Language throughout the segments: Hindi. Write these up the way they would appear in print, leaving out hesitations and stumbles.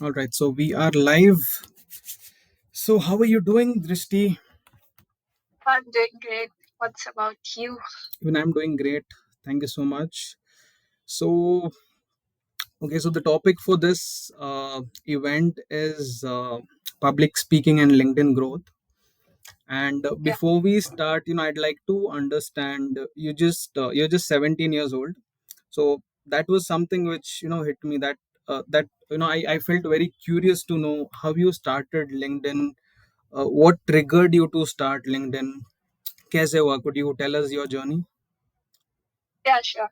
All right, so we are live. So, how are you doing, Drishti? I'm doing great. What's about you? Even I'm doing great. Thank you so much. So, okay, so the topic for this event is public speaking and LinkedIn growth. And Yeah, before we start, I'd like to understand you're just 17 years old. So that was something which hit me that I felt very curious to know how you started LinkedIn. What triggered you to start LinkedIn? कैसे हुआ? Could you tell us your journey? yeah, sure.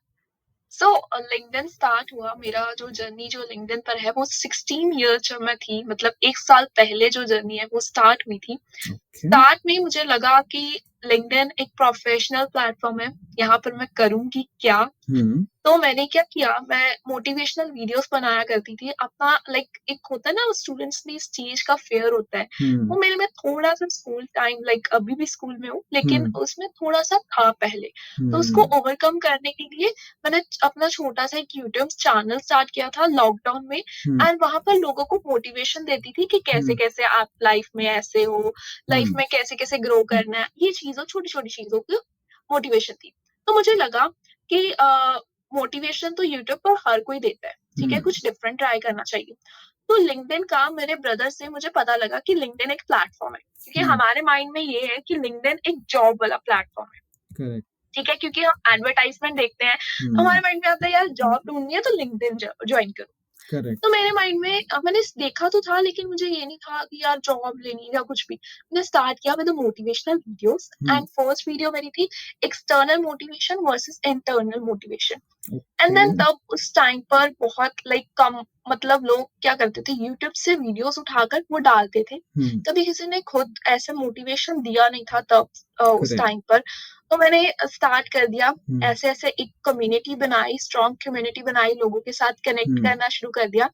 So LinkedIn start हुआ मेरा जो जर्नी जो लिंक्डइन पर है वो 16 ईयर जब मैं थी मतलब 1 साल पहले जो जर्नी है वो स्टार्ट हुई थी। Okay. स्टार्ट में मुझे लगा कि लिंक्डइन एक प्रोफेशनल प्लेटफॉर्म है, यहाँ पर मैं करूँगी क्या? Hmm. तो मैंने क्या किया, मैं मोटिवेशनल वीडियोज़ बनाया करती थी। अपना लाइक एक होता है ना स्टूडेंट्स में इस चीज़ का फ़ियर होता है, Hmm. वो मेरे में थोड़ा-सा स्कूल टाइम लाइक अभी भी स्कूल में हूँ, लेकिन Hmm. उसमें थोड़ा-सा था पहले। तो उसको Hmm. ओवरकम करने के लिए मैंने अपना छोटा-सा एक यूट्यूब चैनल स्टार्ट किया था लॉकडाउन में Hmm. एंड वहाँ पर लोगों को मोटिवेशन देती थी कि Hmm. कैसे-कैसे आप लाइफ़ में ऐसे हो, लाइफ़ Hmm. में कैसे-कैसे ग्रो करना है। ये चीज़ों छोटी-छोटी चीज़ों की मोटिवेशन थी। तो मुझे लगा कि मोटिवेशन तो यूट्यूब पर हर कोई देता है, ठीक है? Hmm. कुछ डिफरेंट ट्राई करना चाहिए। तो लिंक्डइन का मेरे ब्रदर से मुझे पता लगा कि लिंक्डइन एक प्लेटफ़ॉर्म है, क्योंकि Hmm. हमारे माइंड में ये है कि लिंक्डइन एक जॉब वाला प्लेटफ़ॉर्म है, Correct. ठीक है? क्योंकि हम एडवर्टाइज़मेंट देखते हैं, तो Hmm. हमारे माइंड में आता है यार जॉब ढूँढनी है तो लिंक्डइन जॉइन करो। Correct. तो मेरे माइंड में मैंने देखा तो था लेकिन मुझे ये नहीं था कि यार जॉब लेनी है या कुछ भी। मैंने स्टार्ट किया with motivational videos Hmm. And first video मेरी थी external motivation versus internal motivation. And then Okay. तब उस टाइम पर बहुत लाइक कम मतलब लोग क्या करते थे यूट्यूब से वीडियोस उठाकर वो डालते थे। Hmm. कभी किसी ने खुद ऐसे मोटिवेशन दिया नहीं था तब उस Correct. टाइम पर। तो मैंने स्टार्ट कर दिया Hmm. ऐसे-ऐसे एक कम्युनिटी बनाई, स्ट्रॉन्ग कम्युनिटी बनाई, लोगों के साथ कनेक्ट Hmm. करना शुरू कर दिया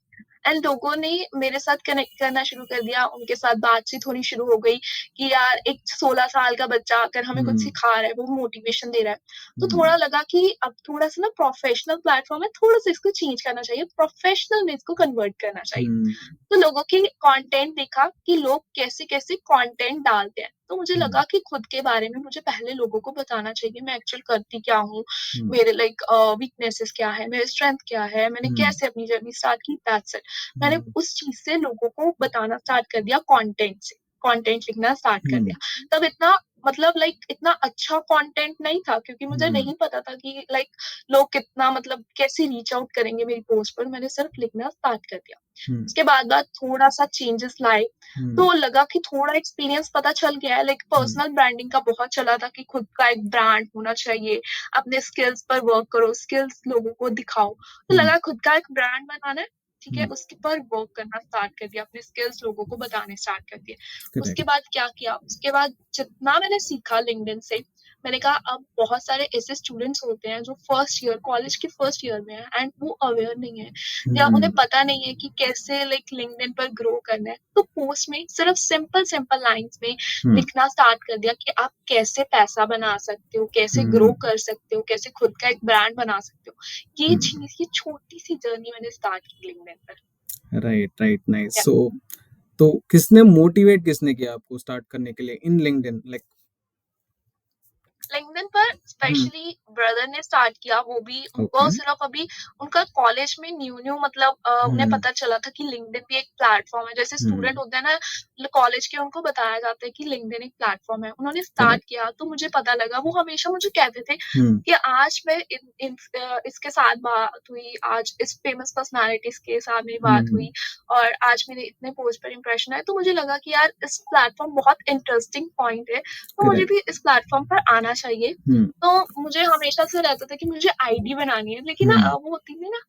एंड लोगों ने मेरे साथ कनेक्ट करना शुरू कर दिया, उनके साथ बातचीत होनी शुरू हो गई कि यार एक 16 साल का बच्चा आकर हमें कुछ Hmm. सिखा रहा है, वो मोटिवेशन दे रहा है। तो Hmm. थोड़ा लगा कि अब थोड़ा-सा ना प्रोफ़ेशनल प्लेटफ़ॉर्म है, थोड़ा-सा इसको चेंज करना चाहिए, प्रोफ़ेशनल में इसको कन्वर्ट करना चाहिए। Hmm. तो लोगों के कंटेंट देखा कि लोग कैसे-कैसे कंटेंट डालते हैं, तो मुझे Hmm. लगा कि खुद के बारे में मुझे पहले लोगों को बताना चाहिए, मैं एक्चुअल करती क्या हूँ, Hmm. मेरे लाइक वीकनेसेस क्या है, मेरे स्ट्रेंथ क्या है, मैंने Hmm. कैसे अपनी जर्नी स्टार्ट की, दैट्स इट। मैंने Hmm. उस चीज़ से लोगों को बताना स्टार्ट कर दिया कंटेंट से, कंटेंट लिखना स्टार्ट कर Hmm. दिया। तब इतना मतलब लाइक इतना अच्छा कंटेंट नहीं था क्योंकि मुझे Hmm. नहीं पता था कि लाइक लोग कितना मतलब कैसे रीच आउट करेंगे मेरी पोस्ट पर, मैंने सिर्फ लिखना स्टार्ट कर दिया। Hmm. उसके बाद थोड़ा-सा चेंजेस लाए, Hmm. तो लगा कि थोड़ा एक्सपीरियंस पता चल गया है लाइक Hmm. पर्सनल ब्रांडिंग का बहुत चला था कि खुद का एक ब्रांड होना चाहिए, अपने स्किल्स पर वर्क करो, स्किल्स लोगों को दिखाओ। तो Hmm. लगा खुद का एक ब्रांड बनाना है, ठीक है? Hmm. उसके पर वर्क करना स्टार्ट कर दिया, अपने स्किल्स लोगों को बताने स्टार्ट कर दिए। Correct. उसके बाद क्या किया, उसके बाद जितना मैंने सीखा लिंक्डइन से, मैंने कहा अब बहुत सारे ऐसे स्टूडेंट्स होते हैं जो फर्स्ट ईयर कॉलेज के फर्स्ट ईयर में हैं एंड वो अवेयर नहीं है या Hmm. उन्हें पता नहीं है कि कैसे लाइक लिंक्डइन पर ग्रो करना है। तो पोस्ट में सिर्फ सिंपल लाइन्स में Hmm. लिखना स्टार्ट कर दिया कि आप कैसे पैसा बना सकते हो, कैसे ग्रो Hmm. कर सकते हो, कैसे खुद का एक ब्रांड बना सकते हो। ये Hmm. चीज़ ये छोटी-सी जर्नी मैंने स्टार्ट की लिंक्डइन पर। Right. Right. Nice. या So, तो किसने किया आपको स्टार्ट करने के लिए इन लिंक्डइन लाइक? लिंक्डइन पर Hmm. स्पेशली ब्रदर ने स्टार्ट किया, वो भी उनको Okay. सिर्फ अभी उनका कॉलेज में न्यू-न्यू मतलब उन्हें Hmm. पता चला था कि लिंक्डइन भी एक प्लेटफ़ॉर्म है। जैसे स्टूडेंट Hmm. होते हैं ना कॉलेज के उनको बताया जाता है कि लिंक्डइन एक प्लेटफ़ॉर्म है। उन्होंने स्टार्ट Correct. किया तो मुझे पता लगा, वो हमेशा मुझे कहते थे Hmm. कि आज मैं इसके साथ बात हुई, आज इस फेमस पर्सनैलिटीज़ के साथ मेरी बात Hmm. हुई और आज मेरे इतने पोस्ट पर इंप्रेशन आए। तो मुझे लगा कि यार इस प्लेटफ़ॉर्म बहुत इंटरेस्टिंग पॉइंट है, तो मुझे Correct. भी इस प्लेटफ़ॉर्म पर आना चाहिए। Hmm. तो मुझे हमेशा से रहता था कि मुझे आईडी बनानी है, लेकिन ना Hmm. वो होती थी ना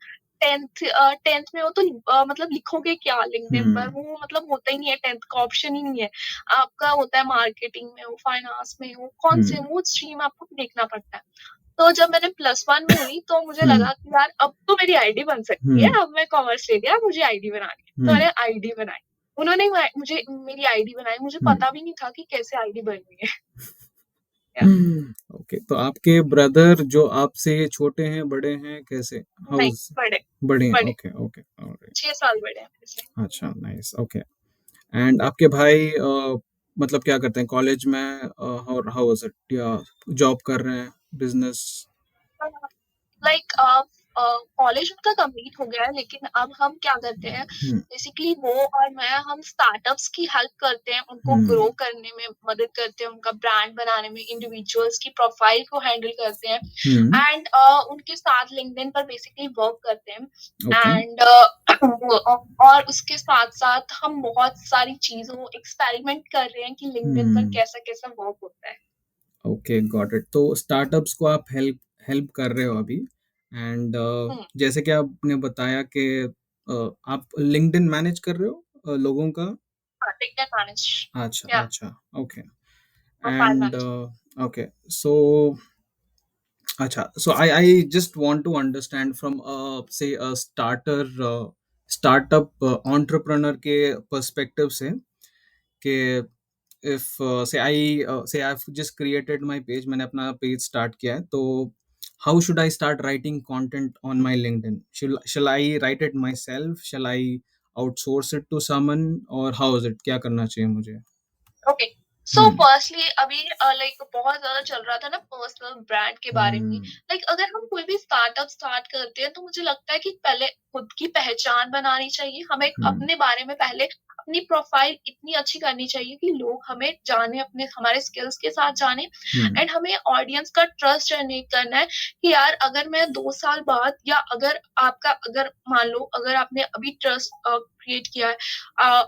10th में हो तो मतलब लिखोगे क्या लिंक्डइन पर? Hmm. वो मतलब होता ही नहीं है 10th का ऑप्शन ही नहीं है। आपका होता है मार्केटिंग में हो, फाइनेंस में हो, कौन से Hmm. वो स्ट्रीम आपको देखना पड़ता है। तो जब मैंने +1 में हुई तो मुझे Hmm. लगा कि यार अब तो मेरी आईडी बन सकती है, Hmm. अब मैं कॉमर्स ले लिया, मुझे आईडी बनानी है। तो Hmm. मैंने आईडी बनाई। उन्होंने मुझे मेरी आईडी बनाई, मुझे Hmm. पता भी नहीं था कि कैसे आईडी बननी है। या ओके, तो आपके ब्रदर जो आपसे छोटे हैं, बड़े हैं, कैसे? नहीं, हाउस? बड़े, बड़े हैं, बड़े, ओके ओके, ऑलराइट। 6 साल बड़े हैं मेरे से। अच्छा, नाइस, ओके। एंड आपके भाई मतलब क्या करते हैं कॉलेज में, और हाउ वाज इट, या जॉब कर रहे हैं, बिजनेस? लाइक कॉलेज उनका कंप्लीट हो गया है, लेकिन अब हम क्या करते हैं, हम्म बेसिकली वो और मैं हम स्टार्टअप्स की हेल्प करते हैं, उनको हम्म ग्रो करने में मदद करते हैं, उनका ब्रांड बनाने में, इंडिविजुअल्स की प्रोफाइल को हैंडल करते हैं हम्म एंड उनके साथ लिंक्डइन पर बेसिकली वर्क करते हैं ओके एंड और उसके साथ साथ हम बहुत सारी चीजों एक्सपेरिमेंट कर रहे हैं कि लिंक्डइन पर हम्म कैसा कैसा वर्क होता है। Okay, got it. तो स्टार्टअप्स को आप हेल्प हेल्प कर रहे हो अभी। एंड हम्म, जैसे कि आपने बताया कि आप लिंक्डइन मैनेज कर रहे हो लोगों का। हाँ, लिंक्डइन मैनेज अच्छा या अच्छा, okay. Profile and manage. okay, so अच्छा, so I just want to understand from say a startup entrepreneur के perspective से कि if say I've just created my page, मैंने अपना page start किया है, तो how should I start writing content on my LinkedIn? Shall I write it myself? Shall I outsource it to someone? और how is it, क्या करना चाहिए मुझे? ओके, सो हम्म फर्स्टली अभी लाइक बहुत ज्यादा चल रहा था ना पर्सनल ब्रांड के बारे में। हम्म लाइक अगर हम कोई भी स्टार्टअप स्टार्ट करते हैं तो मुझे लगता है कि पहले खुद की पहचान बनानी चाहिए, हमें हम्म अपने बारे में पहले अपनी प्रोफाइल इतनी अच्छी करनी चाहिए कि लोग हमें जाने, अपने हमारे स्किल्स के साथ जाने हम्म एंड हमें ऑडियंस का ट्रस्ट जनरेट करना है कि यार अगर मैं 2 साल बाद या अगर आपका अगर मान लो अगर आपने अभी ट्रस्ट क्रिएट किया है,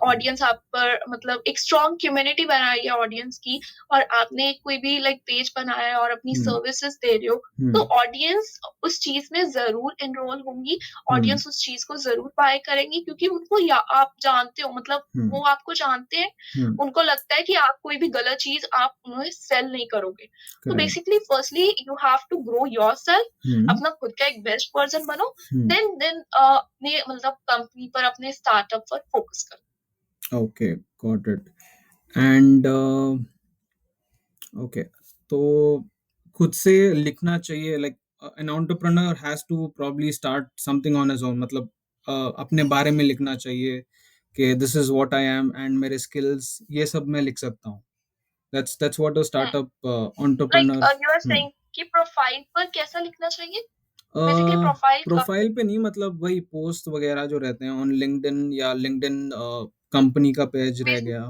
ऑडियंस आप पर मतलब एक स्ट्रॉन्ग कम्युनिटी बनाई है ऑडियंस की और आपने कोई भी लाइक पेज बनाया है और अपनी हम्म सर्विसेज दे रहे हो, तो हम्म ऑडियंस उस चीज में जरूर एनरोल होंगी, हम्म ऑडियंस उस चीज को जरूर बाय करेंगी क्योंकि उनको या आप जानते हो मतलब हम्म वो आपको जानते हैं, हम्म उनको लगता है कि आप कोई भी गलत चीज आप उन्हें सेल नहीं करोगे। तो correct. Basically firstly you have to grow yourself, hmm अपना खुद का एक बेस्ट वर्जन बनो, हम्म देन अपने मतलब कंपनी पर अपने स्टार्टअप पर फोकस करो। Okay, got it. And okay, तो खुद से लिखना चाहिए, like an entrepreneur has to probably start something on his own, मतलब अपने बारे में लिखना चाहिए कि this is what I am and मेरे स्किल्स, ये सब मैं लिख सकता हूँ। That's what a startup like entrepreneur. You are saying कि प्रोफाइल पर कैसा लिखना चाहिए? बेसिकली प्रोफाइल प्रोफाइल पे नहीं, मतलब वही पोस्ट वगैरह जो रहते हैं ऑन लिंक्डइन, या लिंक्डइन कंपनी का पेज रह गया।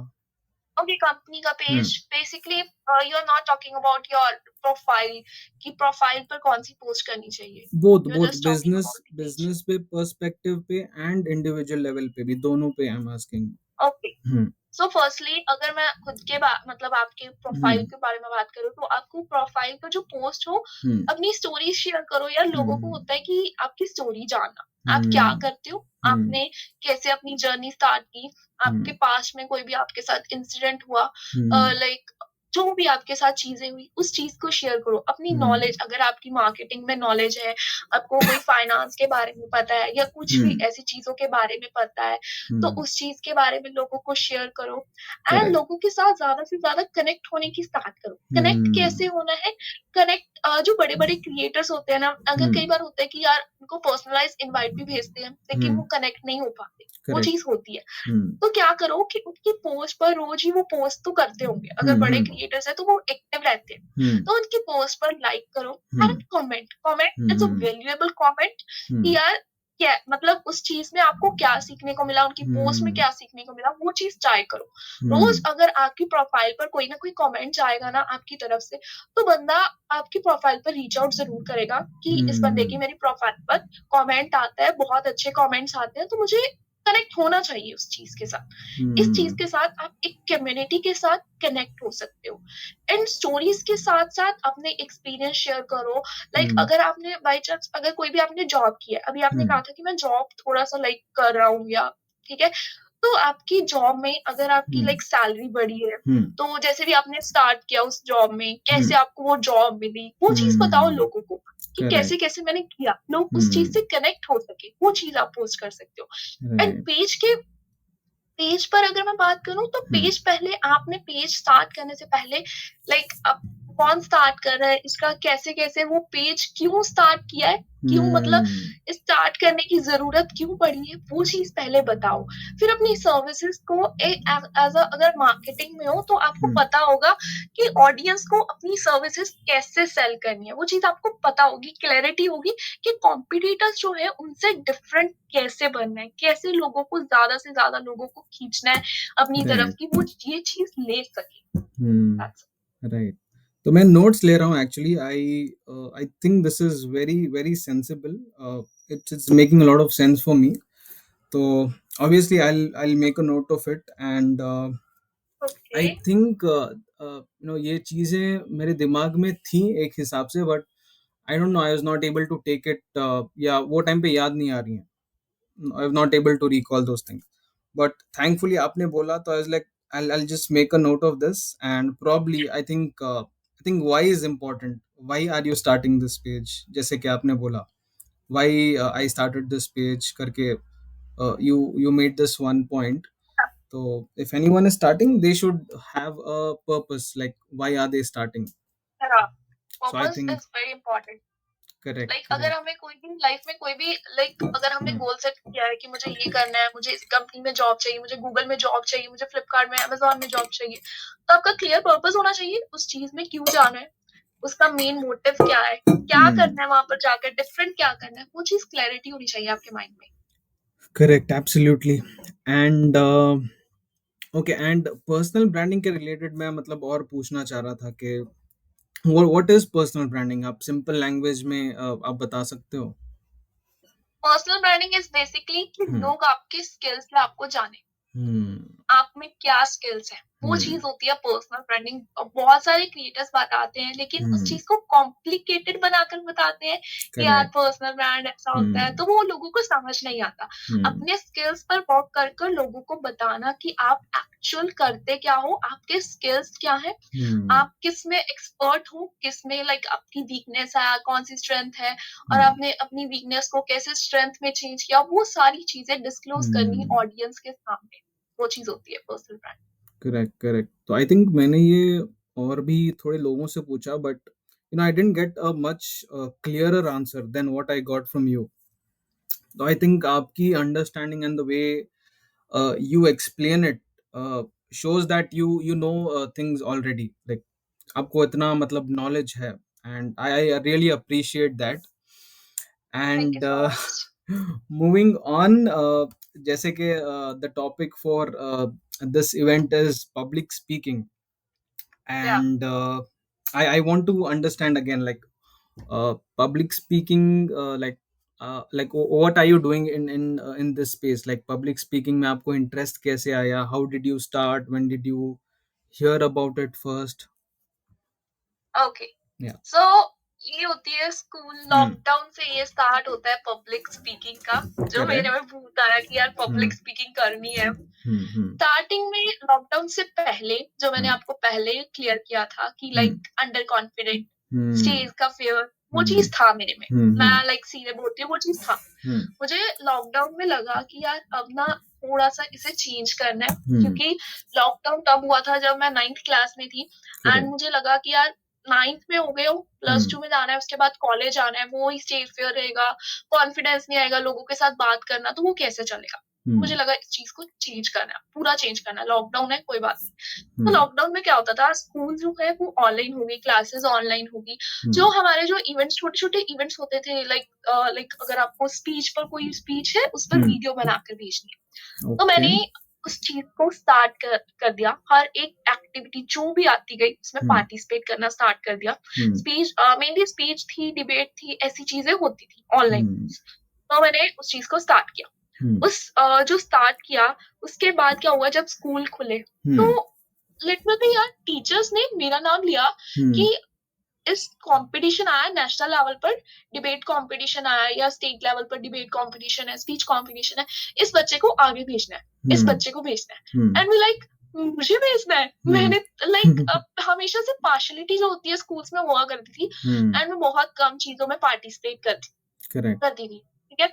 ओके, कंपनी का page hmm basically you are not talking about your profile कि प्रोफाइल पर कौन सी पोस्ट करनी चाहिए, both you are both just talking business about the page. Business पे पर्सपेक्टिव पे एंड इंडिविजुअल लेवल पे भी, दोनों पे I am asking. Okay, hmm so firstly अगर मैं खुद के मतलब आपके प्रोफाइल हम्म के बारे में बात करूँ तो आपको प्रोफाइल पर जो पोस्ट हो हम्म अपनी स्टोरी शेयर करो, यार लोगों को हम्म होता है कि आपकी स्टोरी जानना, आप क्या हम्म करते हो, हम्म आपने कैसे अपनी जर्नी स्टार्ट की, आपके हम्म पास में कोई भी आपके साथ इंसिडेंट हुआ, हम्म लाइक जो भी आपके साथ चीजें हुई उस चीज को शेयर करो, अपनी हम्म नॉलेज अगर आपकी मार्केटिंग में नॉलेज है, आपको कोई फाइनेंस के बारे में पता है या कुछ भी हम्म ऐसी चीजों के बारे में पता है, तो हम्म उस चीज के बारे में लोगों को शेयर करो एंड करेक्ट। लोगों के साथ ज्यादा से ज्यादा कनेक्ट होने की स्टार्ट करो। कनेक्ट हम्म कैसे होना है? कनेक्ट जो बड़े बड़े क्रिएटर्स होते हैं ना, अगर कई हम्म बार होता है कि यार उनको पर्सनलाइज इनवाइट भी भेजते हैं लेकिन वो हम्म कनेक्ट नहीं हो पाते, वो करेक्ट। चीज होती है। हम्म तो क्या करो कि उनकी पोस्ट पर रोज ही वो पोस्ट तो करते होंगे, अगर बड़े हम्म क्रिएटर्स है तो वो एक्टिव रहते हैं, हम्म तो उनकी पोस्ट पर लाइक करो and hmm comment, comment it's a hmm valuable comment कि हम्म यार क्या मतलब उस चीज में आपको क्या सीखने को मिला, उनकी पोस्ट में हम्म क्या सीखने को मिला, वो चीज ट्राई करो। रोज हम्म अगर आपकी प्रोफाइल पर कोई ना कोई कमेंट जाएगा ना आपकी तरफ से, तो बंदा आपकी प्रोफाइल पर रीच आउट जरूर करेगा कि इस बंदे की हम्म मेरी प्रोफाइल पर कमेंट आता है, बहुत अच्छे कमेंट्स आते हैं, तो मुझे कनेक्ट होना चाहिए उस चीज के साथ। इस चीज हम्म के साथ आप एक कम्युनिटी के साथ कनेक्ट हो सकते हो एंड स्टोरीज के साथ साथ अपने एक्सपीरियंस शेयर करो। लाइक हम्म अगर आपने बाई चांस अगर कोई भी आपने जॉब किया है, अभी आपने हम्म कहा था कि मैं जॉब थोड़ा सा लाइक कर रहा हूँ या ठीक है, तो आपकी जॉब में अगर आपकी हम्म लाइक सैलरी बढ़ी है, हम्म तो जैसे भी आपने स्टार्ट किया उस जॉब में, कैसे हम्म आपको वो जॉब मिली, वो चीज़ बताओ हम्म लोगों को कि करेक्ट। कैसे-कैसे मैंने किया, लोग उस चीज़ हम्म से कनेक्ट हो सके, वो चीज़ आप पोस्ट कर सकते हो। And right. पेज पर अगर मैं बात करूँ तो हम्म पेज पहले आपने पेज स्टार्ट करने से पहले लाइक कौन स्टार्ट कर रहा है, इसका कैसे-कैसे वो पेज क्यों स्टार्ट किया है, क्यों मतलब स्टार्ट करने की ज़रूरत क्यों पड़ी है, वो चीज़ पहले बताओ। फिर अपनी सर्विसेज़ को एज़ अ अगर मार्केटिंग में हो तो आपको पता होगा कि ऑडियंस को अपनी सर्विसेज़ कैसे सेल करनी है, वो चीज़ आपको पता होगी, क्लैरिटी होगी कि कॉम्पिटिटर्स जो है उनसे डिफरेंट कैसे बनना है, कैसे लोगों को ज़्यादा से ज़्यादा लोगों को खींचना है अपनी तरफ राइट। कि वो ये चीज़ ले सके। That's right. तो मैं नोट्स ले रहा हूँ actually. I think this is very very sensible. It's making a lot of sense for me. तो obviously I'll make a note of it, and okay. I think ये चीजें मेरे दिमाग में थी एक हिसाब से, but I don't know, I was not able to take it, या वो टाइम पे याद नहीं आ रही हैं। आई was not able to recall those things, but thankfully आपने बोला तो I was like I'll just make a note of this, and probably I think why is important. Why are you starting this page? जैसे कि आपने बोला, why I started this page करके, you made this one point. So if anyone is starting, they should have a purpose, like why are they starting. हाँ, So I purpose think is very important. correct, like अगर correct. हमें कोई भी लाइफ में कोई भी लाइक अगर हमने Hmm. गोल सेट किया है कि मुझे ये करना है, मुझे इस कंपनी में जॉब चाहिए, मुझे गूगल में जॉब चाहिए, मुझे फ्लिपकार्ट में, अमेज़न में जॉब चाहिए, तो आपका क्लियर पर्पस होना चाहिए उस चीज़ में क्यों जाना है, उसका मेन मोटिव क्या है, क्या Hmm. करना है वहाँ पर जाकर, डिफरेंट क्या करना है, वो चीज़ क्लैरिटी होनी चाहिए आपके माइंड में। Correct, absolutely. And okay, and personal branding के रिलेटेड मैं मतलब और पूछना चाह रहा था कि व्हाट इज पर्सनल ब्रांडिंग, आप सिंपल लैंग्वेज में आप बता सकते हो? पर्सनल ब्रांडिंग इज़ बेसिकली कि हम्म। लोग आपके स्किल्स पे आपको जाने। हम्म। आप में क्या स्किल्स हैं, वो हम्म। चीज़ होती है पर्सनल ब्रांडिंग। बहुत सारे क्रिएटर्स बताते हैं लेकिन उस हम्म। चीज़ को कॉम्प्लिकेटेड बनाकर बताते हैं कि यार करेक्ट। पर्सनल ब्रांड ऐसा होता है, हम्म। तो वो लोगों को समझ नहीं आता। हम्म। अपने स्किल्स पर वर्क कर कर लोगों को बताना कि आप एक्चुअल करते क्या हो, आपके स्किल्स क्या हैं, हम्म। आप किस में एक्सपर्ट हो, किस में लाइक आपकी वीकनेस है, कौन सी स्ट्रेंथ है, और हम्म। आपने अपनी वीकनेस को कैसे स्ट्रेंथ में चेंज किया, वो सारी चीज़ें डिस्क्लोज़ करनी हम्म। ऑडियंस के सामने। वो चीज़ होती है पर्सनल ब्रांड। Correct, correct. तो आई थिंक मैंने ये और भी थोड़े लोगों से पूछा, but I didn't get a much clearer answer than what I got from you. तो आई थिंक आपकी understanding and the way you explain it shows that you know things already, like आपको इतना मतलब knowledge है, and I really appreciate that. Thank you And so much. moving on, जैसे कि the topic for this event is public speaking, Yeah. and I want to understand again, like public speaking, like what are you doing in this space, like public speaking में आपको interest कैसे आया, how did you start, when did you hear about it first? Okay. Yeah. सो ये होती है स्कूल Hmm. लॉकडाउन से ये स्टार्ट होता है पब्लिक स्पीकिंग का, जो मेरे Correct. में भूत आया कि यार Hmm. पब्लिक स्पीकिंग करनी है। Hmm. Hmm. स्टार्टिंग में लॉकडाउन से पहले जो मैंने Hmm. आपको पहले क्लियर किया था कि Hmm. Like under confident, Hmm. Stage का फियर, वो Hmm. चीज़ था मेरे में। Hmm. Hmm. मैं लाइक सीधे बोलती हूँ, वो चीज़ था। Hmm. मुझे लॉकडाउन में लगा कि यार अब ना थोड़ा-सा इसे चेंज करना है, Hmm. क्योंकि लॉकडाउन तब हुआ था जब मैं 9th क्लास में थी, एंड Correct. मुझे लगा कि यार 9th में हो गए हो, प्लस Hmm. 2 में जाना है, उसके बाद कॉलेज आना है, वो ही स्टेज फियर रहेगा, कॉन्फिडेंस नहीं आएगा लोगों के साथ बात करना, तो वो कैसे चलेगा? मुझे Hmm. लगा इस चीज़ को चेंज करना है, पूरा चेंज करना है, लॉकडाउन है कोई बात नहीं। तो Hmm. लॉकडाउन में क्या होता था, स्कूल जो है वो ऑनलाइन होगी, क्लासेस ऑनलाइन होगी। जो Hmm. हमारे जो इवेंट्स, छोटे-छोटे इवेंट्स होते थे, लाइक अगर आपको स्पीच पर कोई स्पीच है, उस पर Hmm. वीडियो बनाकर भेजनी है। तो मैंने Okay. उस चीज़ को स्टार्ट कर दिया। हर एक एक्टिविटी जो भी आती गई, उसमें Hmm. पार्टिसिपेट करना स्टार्ट कर दिया। Hmm. स्पीच मेनली स्पीच थी, डिबेट थी, ऐसी चीज़ें होती थी ऑनलाइन। Hmm. तो मैंने उस चीज़ को स्टार्ट किया। Hmm. जो स्टार्ट किया, उसके बाद क्या हुआ जब स्कूल खुले, तो Hmm. लिटरली यार टीचर्स ने मेरा नाम लिया Hmm. कि इस कॉम्पिटिशन आया नेशनल लेवल पर, डिबेट कॉम्पिटिशन आया या स्टेट लेवल पर डिबेट कॉम्पिटिशन है, स्पीच कॉम्पिटिशन है, इस बच्चे को आगे भेजना है, इस Hmm. बच्चे को भेजना Hmm. है। एंड वी लाइक मुझे भेजना है। Hmm. मैंने लाइक हमेशा से पार्शियलिटी जो होती है स्कूल्स में हुआ करती थी, Hmm. एंड मैं बहुत कम चीज़ों में पार्टिसिपेट Correct. करती थी, ठीक है?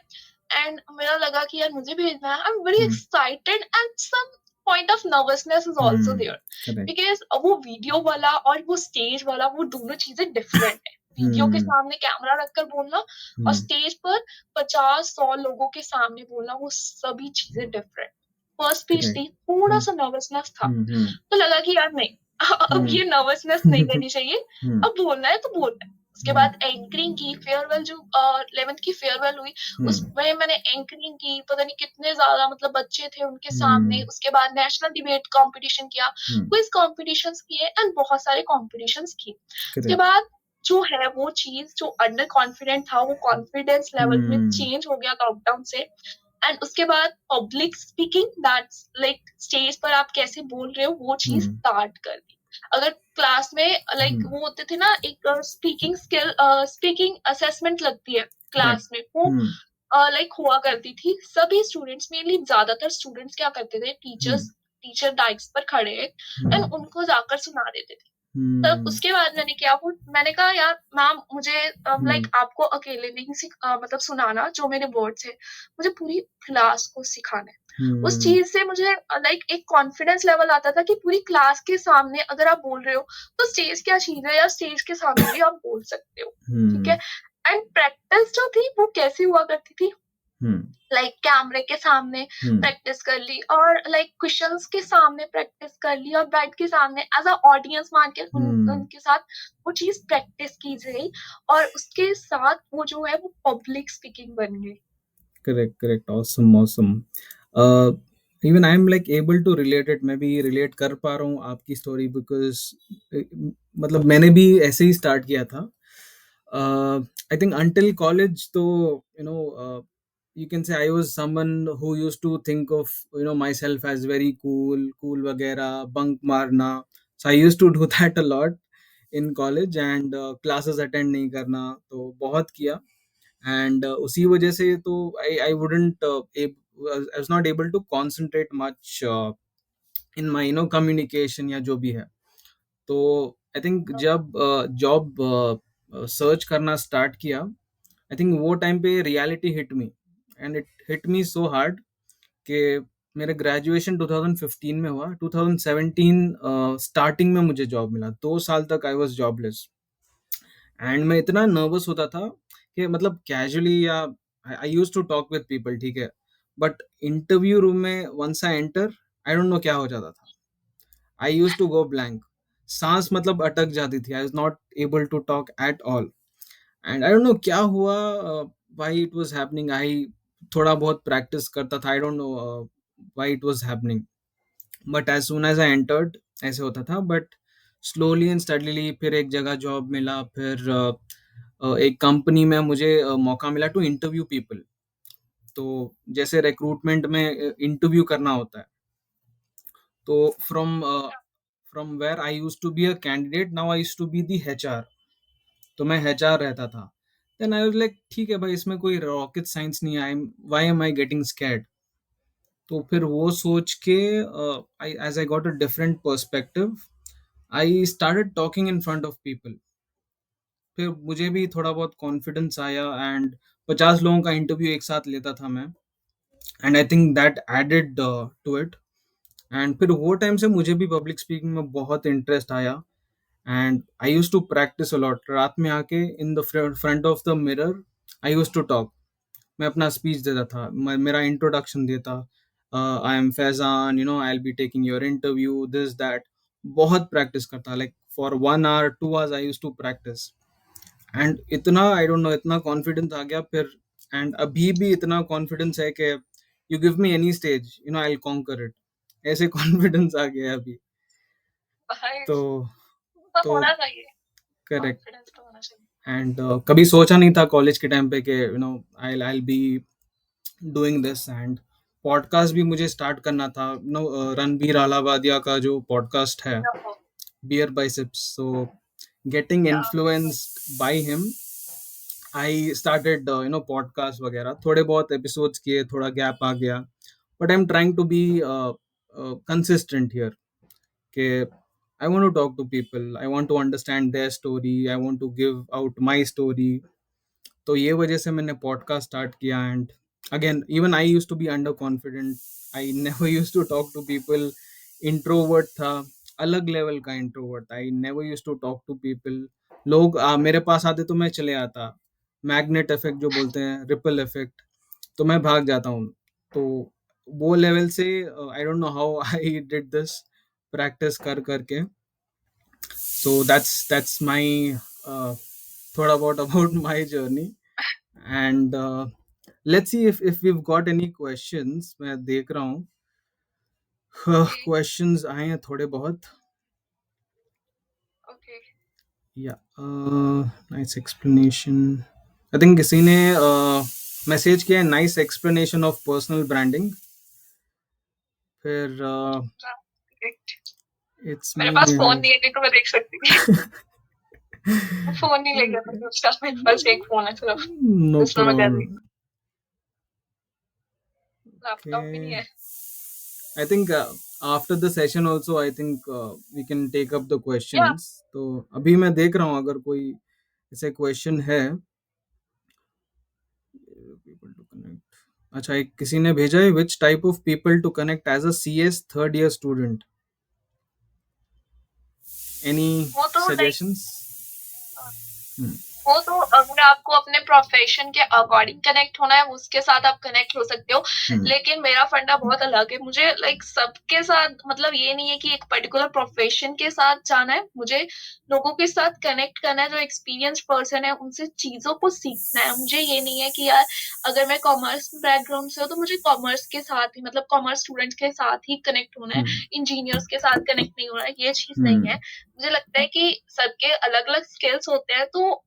एंड मेरा लगा कि यार मुझे भेजना है। I am very Hmm. Excited and some point of nervousness is also Hmm. There, Correct. Because वो वीडियो वाला और वो स्टेज वाला वो दोनों चीजें डिफरेंट है। वीडियो के Hmm. सामने कैमरा रखकर बोलना और Hmm. स्टेज पर 50-100 लोगों के सामने बोलना, वो सभी चीजें डिफरेंट। First speech Correct. थी, थोड़ा Hmm. सा नर्वसनेस था, Hmm. Hmm. तो लगा कि यार नहीं, अब Hmm. ये नर्वसनेस नहीं रहनी चाहिए, Hmm. अब बोलना है तो बोलना है। उसके Hmm. बाद एंकरिंग की, फेयरवेल जो 11th की फेयरवेल हुई, Hmm. उसमें मैंने एंकरिंग की, पता नहीं कितने ज्यादा मतलब बच्चे थे उनके सामने। Hmm. उसके बाद नेशनल डिबेट कंपटीशन किया, Hmm. क्विज कॉम्पिटिशन्स किए एंड बहुत सारे कॉम्पिटिशन्स किए। उसके Correct. बाद जो है वो चीज जो अंडर कॉन्फिडेंट था, वो कॉन्फिडेंस लेवल में Hmm. चेंज हो गया लॉकडाउन से। एंड उसके बाद public speaking, that's like stage पर आप कैसे बोल रहे हो, वो चीज Hmm. स्टार्ट कर दी। अगर क्लास में लाइक Hmm. वो होते थे ना, एक स्पीकिंग स्किल स्पीकिंग असेसमेंट लगती है Correct. क्लास में, वो Hmm. लाइक हुआ करती थी। सभी स्टूडेंट्स, मेनली ज्यादातर स्टूडेंट्स क्या करते थे, Hmm. टीचर डाइट्स पर खड़े एंड Hmm. उनको जाकर सुना देते थे। तब Hmm. उसके बाद मैंने क्या हुआ, मैंने कहा यार मैम मुझे Hmm. लाइक आपको अकेले नहीं मतलब सुनाना जो मेरे वर्ड्स है, मुझे पूरी क्लास को सिखाना है। उस Hmm. चीज से मुझे लाइक एक कॉन्फिडेंस लेवल आता था कि पूरी क्लास के सामने अगर आप बोल रहे हो तो स्टेज क्या चीज है, या स्टेज के सामने भी आप बोल सकते हो। ठीक Hmm. है। एंड प्रैक्टिस जो थी वो कैसी हुआ करती थी, Hmm. लाइक कैमरे के सामने Hmm. प्रैक्टिस कर ली, और लाइक क्वेश्चंस के सामने प्रैक्टिस कर ली, और बेड के सामने एज अ ऑडियंस मान के Hmm. उनके साथ वो चीज प्रैक्टिस की गई, और उसके साथ वो जो है वो पब्लिक स्पीकिंग बन गई। Correct, correct. Awesome, awesome. Uh, Even I'm like able to relate it. मैं भी relate कर पा रहा हूँ आपकी story because मतलब मैंने भी ऐसे ही start किया था. I think until college, तो you can say I was someone who used to think of myself as very cool, cool वगैरह, bunk मारना. So I used to do that a lot in college and classes attend नहीं करना तो बहुत किया. And उसी वजह से तो I wouldn't I was not able to concentrate much in my communication या जो भी है. तो आई थिंक जब जॉब सर्च करना स्टार्ट किया, आई थिंक वो टाइम पे reality hit me, and it hit me so hard कि मेरा ग्रेजुएशन 2015 में हुआ, 2017 स्टार्टिंग में मुझे जॉब मिला, 2 साल तक आई वाज जॉबलेस। एंड मैं इतना नर्वस होता था कि मतलब कैजुअली या I use to talk with people, ठीक है, बट इंटरव्यू रूम में once I enter, I don't know क्या हो जाता था, I use to go blank, सांस मतलब अटक जाती थी, I was not able to talk at all, and I don't know क्या हुआ, why it was happening. I थोड़ा बहुत प्रैक्टिस करता था, I don't know why it was happening, but as soon as I entered ऐसे होता था, बट स्लोली एंड स्टडीली फिर एक जगह जॉब मिला, फिर एक कंपनी में मुझे मौका मिला टू इंटरव्यू पीपल। तो जैसे रिक्रूटमेंट में इंटरव्यू करना होता है, तो from where I use to be a candidate, now I use to be the HR, तो मैं एचआर रहता था। देन आई वाज लाइक ठीक है भाई, इसमें कोई रॉकेट साइंस नहीं है, I why am I getting scared. तो फिर वो सोच के I as I got a different perspective, I started talking in front of people. फिर मुझे भी थोड़ा बहुत कॉन्फिडेंस आया, एंड 50 लोगों का इंटरव्यू एक साथ लेता था मैं, and I think that added to it. And फिर वो टाइम से मुझे भी पब्लिक स्पीकिंग में बहुत इंटरेस्ट आया, and I use to practice a lot, रात में आके in the front of the mirror I use to talk, मैं अपना स्पीच देता था, मेरा इंट्रोडक्शन देता, I am Faizan, I will be taking your interview, this that, बहुत प्रैक्टिस करता, like for 1 hour 2 hours I use to practice. And इतना आई डोंट नो इतना कॉन्फिडेंस आ गया फिर, एंड अभी भी इतना कॉन्फिडेंस है कि you give me any stage, I will conquer it, ऐसे कॉन्फिडेंस आ गया है अभी। भाई तो तो तो होना चाहिए, करेक्ट। कॉन्फिडेंस तो होना चाहिए। एंड कभी सोचा नहीं था कॉलेज के टाइम पे कि I be doing this, and podcast भी मुझे स्टार्ट करना था, रणबीर अलावादिया का जो पॉडकास्ट है, बियर बाइसेप्स, सो गेटिंग या influenced by him I started podcast वगैरह, थोड़े बहुत एपिसोड्स किए, थोड़ा गैप आ गया, but I am trying to be consistent here कि I want to talk to people, I want to understand their story, I want to give out my story. तो ये वजह से मैंने पॉडकास्ट स्टार्ट किया, and again, even I used to be underconfident. I never used to talk to people. Introvert था, अलग लेवल का इंट्रोवर्ट था. I never used to talk to people. लोग मेरे पास आते तो मैं चले आता. मैग्नेट इफेक्ट जो बोलते हैं, रिपल इफेक्ट, तो मैं भाग जाता हूँ. तो वो लेवल से आई don't know how I did this, practice कर करके. So that's my thought about my journey. And let's see if we've got any questions. मैं देख रहा हूँ ओके, questions आए हैं थोड़े बहुत. Okay. Yeah, nice explanation. I think किसी ने मैसेज किया है, nice explanation of personal branding. फिर ग्रेट। it's मेरे me पास फ़ोन Neha. नहीं है, नहीं तो मैं देख सकती थी। मैं फ़ोन नहीं लेके आता दूसरा, मेरे पास एक फ़ोन है सिर्फ, No जिसमें मैं कर रही problem. हूँ। लैपटॉप भी नहीं Okay. है। I think after the session also, I think we can take up the या questions. तो अभी मैं देख रहा हूँ अगर कोई ऐसे क्वेश्चन है. People to connect. अच्छा, एक किसी ने भेजा है, which type of people to connect as a CS third year student? Any वो तो लाइक suggestions? Hmm. वो तो अगर आपको अपने प्रोफेशन के अकॉर्डिंग कनेक्ट होना है, उसके साथ आप कनेक्ट हो सकते हो। Hmm. लेकिन मेरा फंडा बहुत अलग है। मुझे लाइक सबके साथ मतलब ये नहीं है कि एक पर्टिकुलर प्रोफेशन के साथ जाना है। मुझे लोगों के साथ कनेक्ट करना है, जो एक्सपीरियंस पर्सन है, उनसे चीज़ों को सीखना है। मुझे ये नहीं है कि यार अगर मैं कॉमर्स बैकग्राउंड से हूँ, तो मुझे कॉमर्स के साथ ही मतलब कॉमर्स स्टूडेंट्स के साथ ही कनेक्ट होना है, Hmm. इंजीनियर्स के साथ कनेक्ट नहीं होना है, ये चीज़ नहीं है। Hmm. मुझे लगता है कि सबके अलग-अलग स्किल्स होते हैं, तो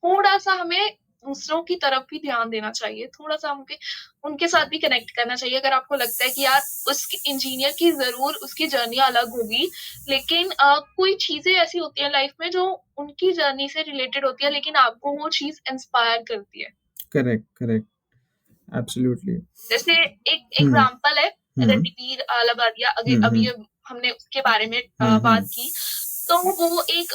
थोड़ा-सा हमें दूसरों की तरफ भी ध्यान देना चाहिए, थोड़ा-सा उनके उनके साथ भी कनेक्ट करना चाहिए। अगर आपको लगता है कि यार उस इंजीनियर की ज़रूर उसकी जर्नी अलग होगी, लेकिन कोई चीज़ें ऐसी होती हैं लाइफ़ में जो उनकी जर्नी से रिलेटेड होती है, लेकिन आपको वो चीज़ इंस्पायर करती है। Correct, correct. Absolutely. जैसे एक Hmm. एग्ज़ाम्पल है, Hmm. रणबीर आलाबादिया अभी Hmm. अभी Hmm. हमने उसके बारे में Hmm. Hmm. बात की। तो वो एक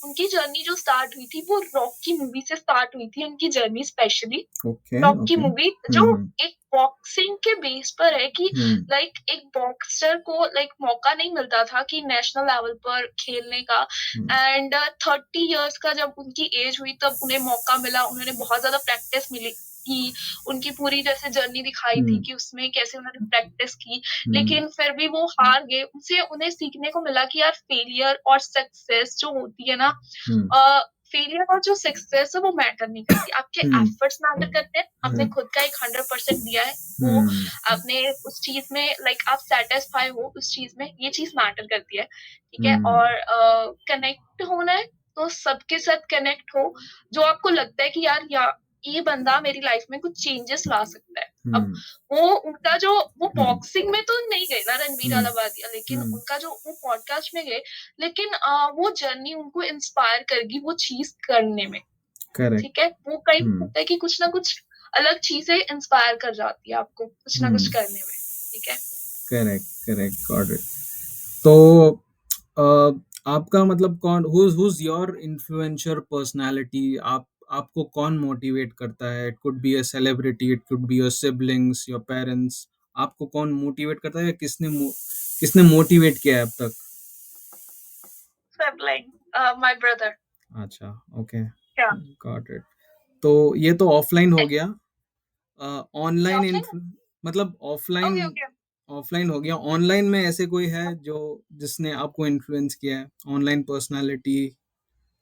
उनकी जर्नी जो स्टार्ट हुई थी, वो रॉकी मूवी से स्टार्ट हुई थी उनकी journey specially. Okay, Rocky okay. Movie जो Hmm. एक बॉक्सिंग के बेस पर है कि Hmm. लाइक एक बॉक्सर को लाइक मौका नहीं मिलता था कि नेशनल लेवल पर खेलने का। Hmm. एंड 30 इयर्स का जब उनकी एज हुई तब उन्हें मौका मिला, उन्होंने बहुत ज़्यादा प्रैक्टिस मिली की, उनकी पूरी जैसे जर्नी दिखाई थी Hmm. कि उसमें कैसे उन्होंने प्रैक्टिस की, Hmm. लेकिन फिर भी वो हार गए। उनसे उन्हें सीखने को मिला कि यार फेलियर और सक्सेस जो होती है ना, Hmm. फेलियर और जो सक्सेस है वो मैटर नहीं करती, आपके Hmm. एफर्ट्स मैटर करते हैं। आपने Hmm. खुद का एक 100% दिया है, वो Hmm. आपने उस चीज़ में लाइक आप सैटिस्फाई हो उस चीज़ में, ये चीज़ मैटर करती है, ठीक है? Hmm. और कनेक्ट होना है, तो सबके साथ कनेक्ट हो, जो आपको लगता है कि यार या ये बंदा मेरी लाइफ में कुछ चेंजेस ला सकता है। अब Hmm. वो उनका जो वो Hmm. बॉक्सिंग में तो नहीं गए ना रणबीर Hmm. अलाहाबादिया, लेकिन Hmm. उनका जो वो पॉडकास्ट में गए, लेकिन वो जर्नी उनको इंस्पायर करेगी वो चीज़ करने में, Correct. ठीक है? वो कई बार Hmm. होता है कि कुछ ना कुछ अलग चीज़ें इंस्पायर कर जाती है आपको, कुछ ना Hmm. कुछ करने में, ठीक है? Correct, correct, got it. तो अ, आपका मतलब कौन, who's your influencer personality? आपको कौन मोटिवेट करता है? It could be a celebrity, it could be your siblings, your parents. आपको कौन मोटिवेट करता है, या किसने मोटिवेट किया है अब तक? Sibling, my brother. अच्छा, ओके, या गॉट इट. तो ये तो ऑफलाइन हो गया. Online offline. मतलब ऑफलाइन, ओके, ओके। ऑफलाइन हो गया. ऑनलाइन में ऐसे कोई है जो जिसने आपको इन्फ्लुएंस किया है, ऑनलाइन पर्सनालिटी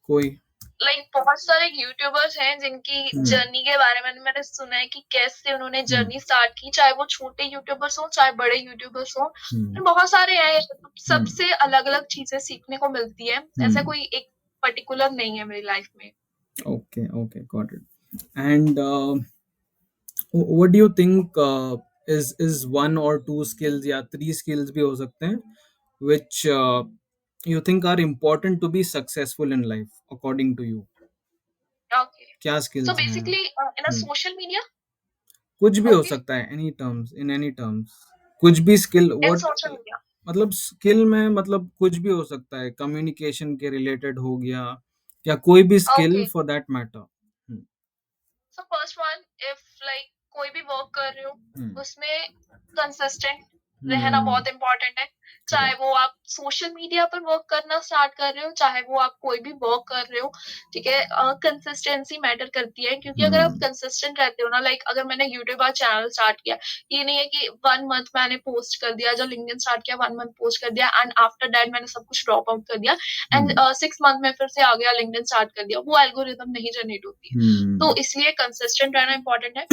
कोई? लाइक बहुत सारे यूट्यूबर्स हैं जिनकी हम्म. जर्नी के बारे में मैंने सुना है कि कैसे उन्होंने हम्म. जर्नी स्टार्ट की, चाहे वो छोटे यूट्यूबर्स हों, चाहे बड़े यूट्यूबर्स हों। हम्म. बहुत सारे हैं, हम्म. सबसे अलग-अलग चीज़ें सीखने को मिलती है। ऐसा हम्म. कोई एक पर्टिकुलर नहीं है मेरी लाइफ में। Okay, okay, got it. And what do you think is one or two skills या three skills भी हो सकते हैं, which you think are important to be successful in life according to you? Okay. क्या सो स्किल्स हैं? Basically in a hmm. Social media. कुछ भी हो ओके। सकता है, any terms, in any terms. कुछ भी skill, in what, social media. मतलब स्किल में मतलब कुछ भी हो सकता है, कम्युनिकेशन के रिलेटेड हो गया, या कोई भी skill okay. For that matter. So first one, if like कोई भी वर्क कर रहे हो, हम्म उसमें कंसिस्टेंट रहना हम्म बहुत इम्पोर्टेंट है। चाहे करेक्ट वो आप सोशल मीडिया पर वर्क करना स्टार्ट कर रहे हो, चाहे वो आप कोई भी वर्क कर रहे हो, ठीक है? कंसिस्टेंसी मैटर करती है, क्योंकि अगर आप हम्म कंसिस्टेंट रहते हो ना, लाइक अगर मैंने यूट्यूब का चैनल स्टार्ट किया, ये नहीं है कि 1 मंथ मैंने पोस्ट कर दिया, जब लिंक्डइन स्टार्ट किया 1 मंथ पोस्ट कर दिया एंड आफ्टर दैट मैंने सब कुछ ड्रॉप आउट कर दिया एंड हम्म 6 मंथ में फिर से आ गया लिंक्डइन स्टार्ट कर दिया, वो एल्गोरिदम नहीं जनरेट होती है। तो हम्म इसलिए कंसिस्टेंट रहना इम्पोर्टेंट है।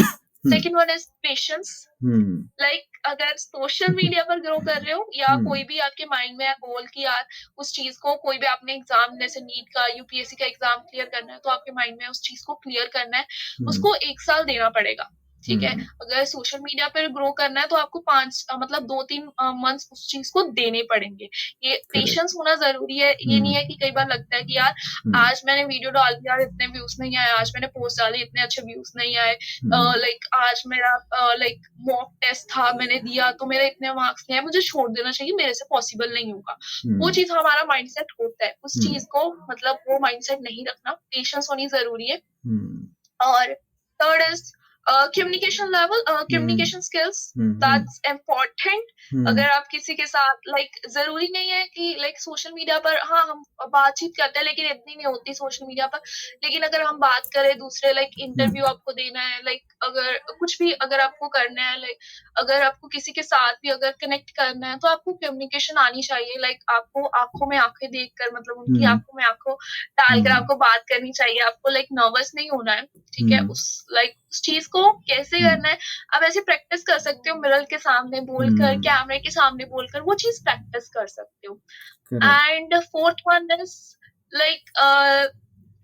Hmm second one is patience. Hmm like अगर सोशल मीडिया पर ग्रो कर रहे हो या हम्म कोई भी आपके माइंड में है गोल कि यार उस चीज को, कोई भी आपने एग्जाम जैसे नीट का, यूपीएससी का एग्जाम क्लियर करना है, तो आपके माइंड में उस चीज को क्लियर करना है, हम्म उसको 1 साल देना पड़ेगा। ठीक है? हम्म अगर सोशल मीडिया पर ग्रो करना है तो आपको मतलब 2-3 मंथ्स उस चीज को देने पड़ेंगे। ये करेक्ट पेशेंस होना जरूरी है। ये नहीं है हम्म कि कई बार लगता है कि यार हम्म आज मैंने वीडियो डाल दिया, इतने व्यूज नहीं आए, आज मैंने पोस्ट डाली, इतने अच्छे व्यूज नहीं आए, हम्म लाइक आज मेरा लाइक मॉक टेस्ट था, मैंने दिया तो मेरे इतने मार्क्स नहीं आए, मुझे छोड़ देना चाहिए, मेरे से पॉसिबल नहीं होगा। वो हम्म चीज हमारा माइंडसेट होता है, उस हम्म चीज को मतलब वो माइंडसेट नहीं रखना, पेशेंस होनी जरूरी है। हम्म और third is communication level, hmm communication skills, hmm that's important. Hmm अगर आप किसी के साथ लाइक जरूरी नहीं है कि लाइक सोशल मीडिया पर हाँ हम बातचीत करते हैं लेकिन इतनी नहीं होती सोशल मीडिया पर, लेकिन अगर हम बात करें दूसरे, लाइक इंटरव्यू हम्म आपको देना है, लाइक अगर कुछ भी अगर आपको करना है, लाइक अगर आपको किसी के साथ भी अगर कनेक्ट करना है तो आपको कम्युनिकेशन आनी चाहिए। लाइक आपको आंखों में आंखें देखकर, मतलब उनकी हम्म आंखों में आंखों डालकर हम्म आपको बात करनी चाहिए, आपको लाइक नर्वस नहीं होना है। ठीक है? हम्म उस लाइक उस चीज को कैसे हम्म करना है, आप ऐसे प्रैक्टिस कर सकते हो, मिरर के सामने बोलकर, हम्म कैमरे के सामने बोलकर, वो चीज प्रैक्टिस कर सकते हो। Correct and fourth one is like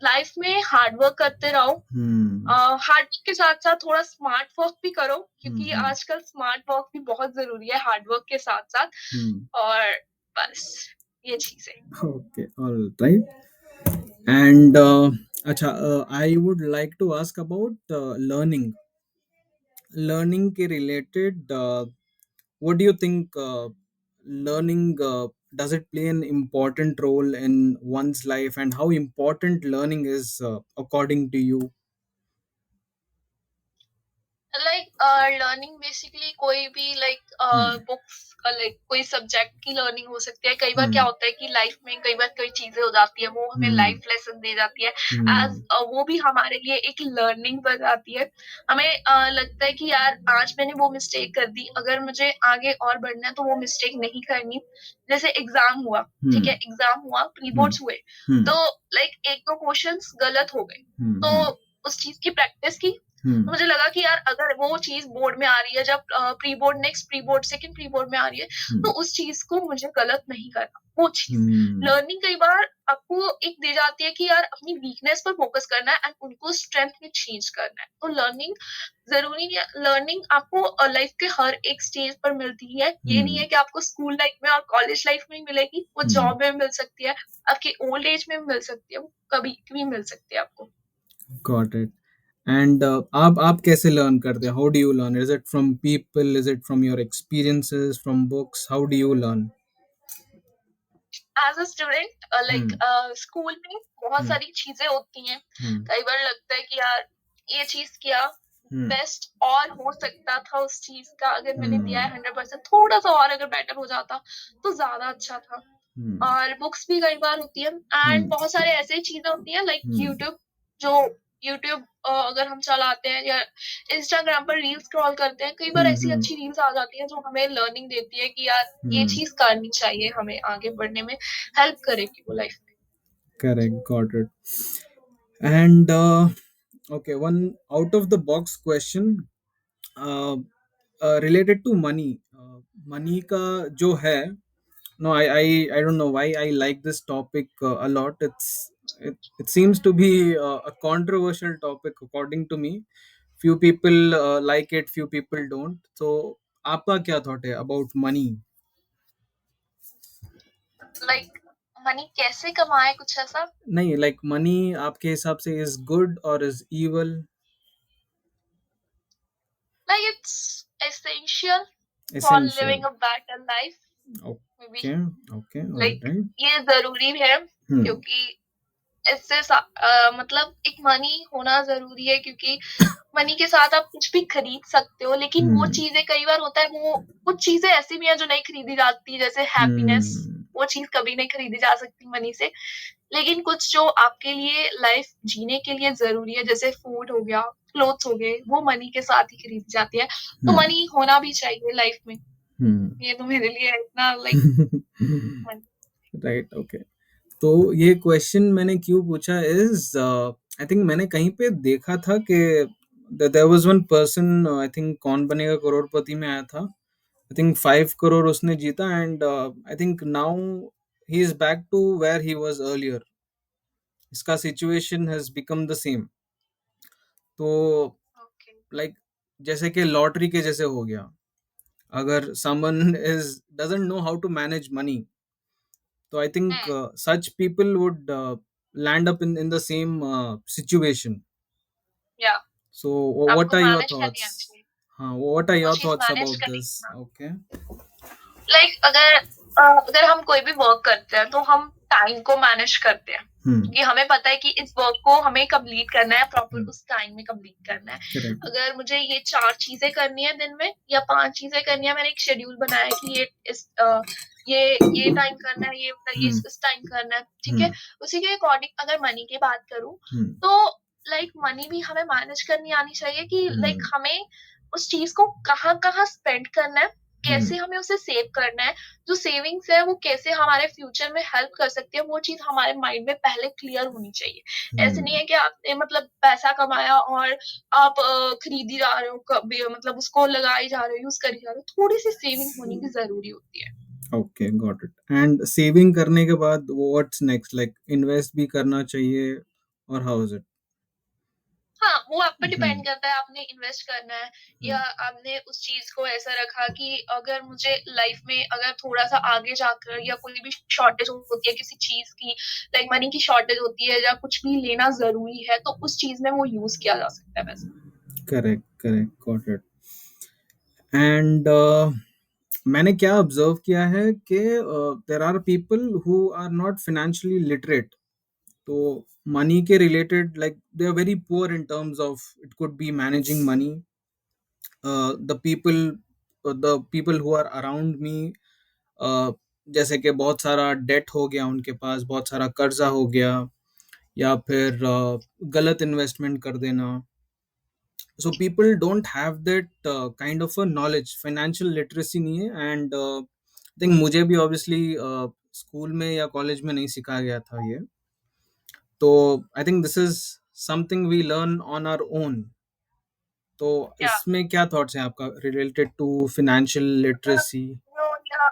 life में हार्ड वर्क करते रहो। हम्म हार्ड वर्क के साथ साथ थोड़ा स्मार्ट वर्क भी करो, क्योंकि हम्म आजकल स्मार्ट वर्क भी बहुत जरूरी है हार्ड वर्क के साथ साथ। हम्म और बस ये चीज है। okay all right and अच्छा I would like to ask about learning के related what do you think learning does it play an important role in one's life and how important learning is according to you like learning basically कोई भी लाइक hmm बुक्स लाइक कोई सब्जेक्ट की लर्निंग हो सकती है। कई बार क्या hmm होता है कि लाइफ में कई बार कोई चीजें हो जाती है, वो हमें hmm लाइफ लेसन दे जाती है, एज hmm वो भी हमारे लिए एक लर्निंग बन जाती है। हमें लगता है कि यार आज मैंने वो मिस्टेक कर दी, अगर मुझे आगे और बढ़ना है तो वो मिस्टेक नहीं करनी। जैसे एग्जाम हुआ, ठीक hmm है? एग्जाम हुआ, प्री hmm बोर्ड्स हुए, hmm तो लाइक एक दो क्वेश्चंस गलत हो गए, hmm तो hmm उस चीज की प्रैक्टिस की। तो hmm मुझे लगा कि यार अगर वो चीज बोर्ड में आ रही है, जब pre board, next pre board, second pre board में आ रही है, तो hmm उस चीज को मुझे गलत नहीं करना। वो चीज hmm लर्निंग कई बार आपको एक दे जाती है कि यार अपनी वीकनेस पर फोकस करना है एंड उनको स्ट्रेंथ में चेंज करना है। तो लर्निंग जरूरी नहीं है, लर्निंग आपको लाइफ के हर एक स्टेज पर मिलती है। ये नहीं hmm है कि आपको स्कूल लाइफ में और कॉलेज लाइफ में ही मिलेगी, वो hmm जॉब में मिल सकती है, आपके ओल्ड एज में मिल सकती है, वो कभी भी मिल सकती है आपको। got it and आप कैसे learn करते हैं how do you learn is it from people is it from your experiences from books how do you learn as a student like hmm school में बहुत hmm सारी चीजें होती हैं। hmm कई बार लगता है कि यार ये चीज किया, hmm बेस्ट और हो सकता था उस चीज का, अगर मैंने दिया है hmm 100%, थोड़ा सा और अगर बेटर हो जाता तो ज्यादा अच्छा था। hmm और बुक्स भी कई बार होती है एंड hmm बहुत सारे ऐसे चीजें होती हैं लाइक hmm यूट्यूब। जो यूट्यूब अगर हम चलाते हैं या इंस्टाग्राम पर रील स्क्रॉल करते हैं, कई बार ऐसी hmm अच्छी रील्स आ जाती हैं जो हमें लर्निंग देती है कि यार ये hmm चीज करनी चाहिए, हमें आगे बढ़ने में हेल्प करेगी वो लाइफ में। correct got it and okay one out of the box question uh, related to money money का जो है no I don't know why I like this topic a lot it seems to be a controversial topic according to me few people like it few people don't so आपका क्या thought है about money लाइक मनी कैसे कमाए, कुछ ऐसा? नहीं like money आपके हिसाब से is good or is evil like it's essential for essential living a better life may be. okay okay all like right ये जरूरी है hmm क्योंकि इससे मतलब एक मनी होना ज़रूरी है, क्योंकि मनी के साथ आप कुछ भी खरीद सकते हो, लेकिन वो हम्म चीज़ें कई बार होता है, वो कुछ चीज़ें ऐसी भी हैं जो नहीं खरीदी जाती, जैसे हैप्पीनेस, हम्म वो चीज़ कभी नहीं खरीदी जा सकती मनी से। लेकिन कुछ जो आपके लिए लाइफ़ जीने के लिए ज़रूरी है, जैसे फूड हो गया, क्लोथ्स हो गए, वो मनी के साथ ही खरीदी जाती है। तो हम्म मनी होना भी चाहिए लाइफ़ में। हम्म ये तो मेरे लिए इतना लाइक मन राइट, ओके। तो ये क्वेश्चन मैंने क्यों पूछा इज, आई थिंक मैंने कहीं पे देखा था कि there was one person, I think Kaun Banega करोड़पति में आया था। आई थिंक 5 करोड़ उसने जीता, and I think now he is back to where he was earlier. इसका situation has become the same. तो ओके। लाइक जैसे कि लॉटरी के जैसे हो गया। अगर someone is doesn't know how to manage money, तो I think hmm, such people would land up in the same situation. या So what आपको are your मैनेज करनी आनी thoughts? चाहिए। What are वो your cheese thoughts manage about करनी this? हाँ। Okay. लाइक अगर हम कोई भी वर्क करते हैं, तो हम टाइम को मैनेज करते हैं, Hmm. क्योंकि हमें पता है कि इस वर्क को हमें कंप्लीट करना है, प्रॉपर Hmm. उस टाइम में कंप्लीट करना है। Correct. अगर मुझे ये 4 चीज़ें करनी है दिन में या 5 चीज़ें करनी है, मैंने एक शेड्यूल बनाया है कि ये टाइम करना है, ये Hmm. इस टाइम करना है, ठीक है? Hmm. उसी के अकॉर्डिंग अगर मनी की बात करूँ, Hmm. तो लाइक मनी भी हमें मैनेज करनी आनी चाहिए कि लाइक Hmm. हमें उस चीज़ को कहाँ-कहाँ स्पेंड करना है, Hmm. कैसे हमें उसे सेव करना है, जो सेविंग्स है वो कैसे हमारे फ्यूचर में हेल्प कर सकती है, वो चीज़ हमारे माइंड में पहले क्लियर होनी चाहिए। ऐसे नहीं Hmm. है कि आपने मतलब पैसा कमाया और आप खरीद ही जा रहे हो, कभी मतलब उसको लगाए जा रहे हो, यूज़ करी जा रहे हो, थोड़ी-सी सेविंग होनी भी ज़रूरी होती है। Okay, got it. And saving करने के बाद what's next? Like invest भी करना चाहिए, or how is it? हाँ, वो आप पे Hmm. डिपेंड करता है, आपने इन्वेस्ट करना है या Hmm. आपने उस चीज़ को ऐसा रखा कि अगर मुझे लाइफ में अगर थोड़ा-सा आगे जाकर या कोई भी शॉर्टेज होती है किसी चीज़ की, लाइक मनी की शॉर्टेज होती है या कुछ भी लेना ज़रूरी है, तो उस चीज़ में वो यूज़ किया जा सकता है पैसा। Correct, correct, got it. And मैंने क्या ऑब्जर्व किया है कि there are people who are not financially literate. तो मनी के related, like they are very poor in terms of, it could be managing money. The people who are around me, जैसे कि बहुत सारा डेट हो गया उनके पास, बहुत सारा कर्जा हो गया, या फिर गलत इन्वेस्टमेंट कर देना। So people don't have that kind of a knowledge, financial literacy नहीं है। एंड आई थिंक मुझे भी ऑब्वियसली स्कूल में या कॉलेज में नहीं सिखाया गया था ये। तो I think this is something we learn on our own. तो या इसमें क्या थॉट्स हैं आपका रिलेटेड टू फाइनेंशियल लिटरेसी? या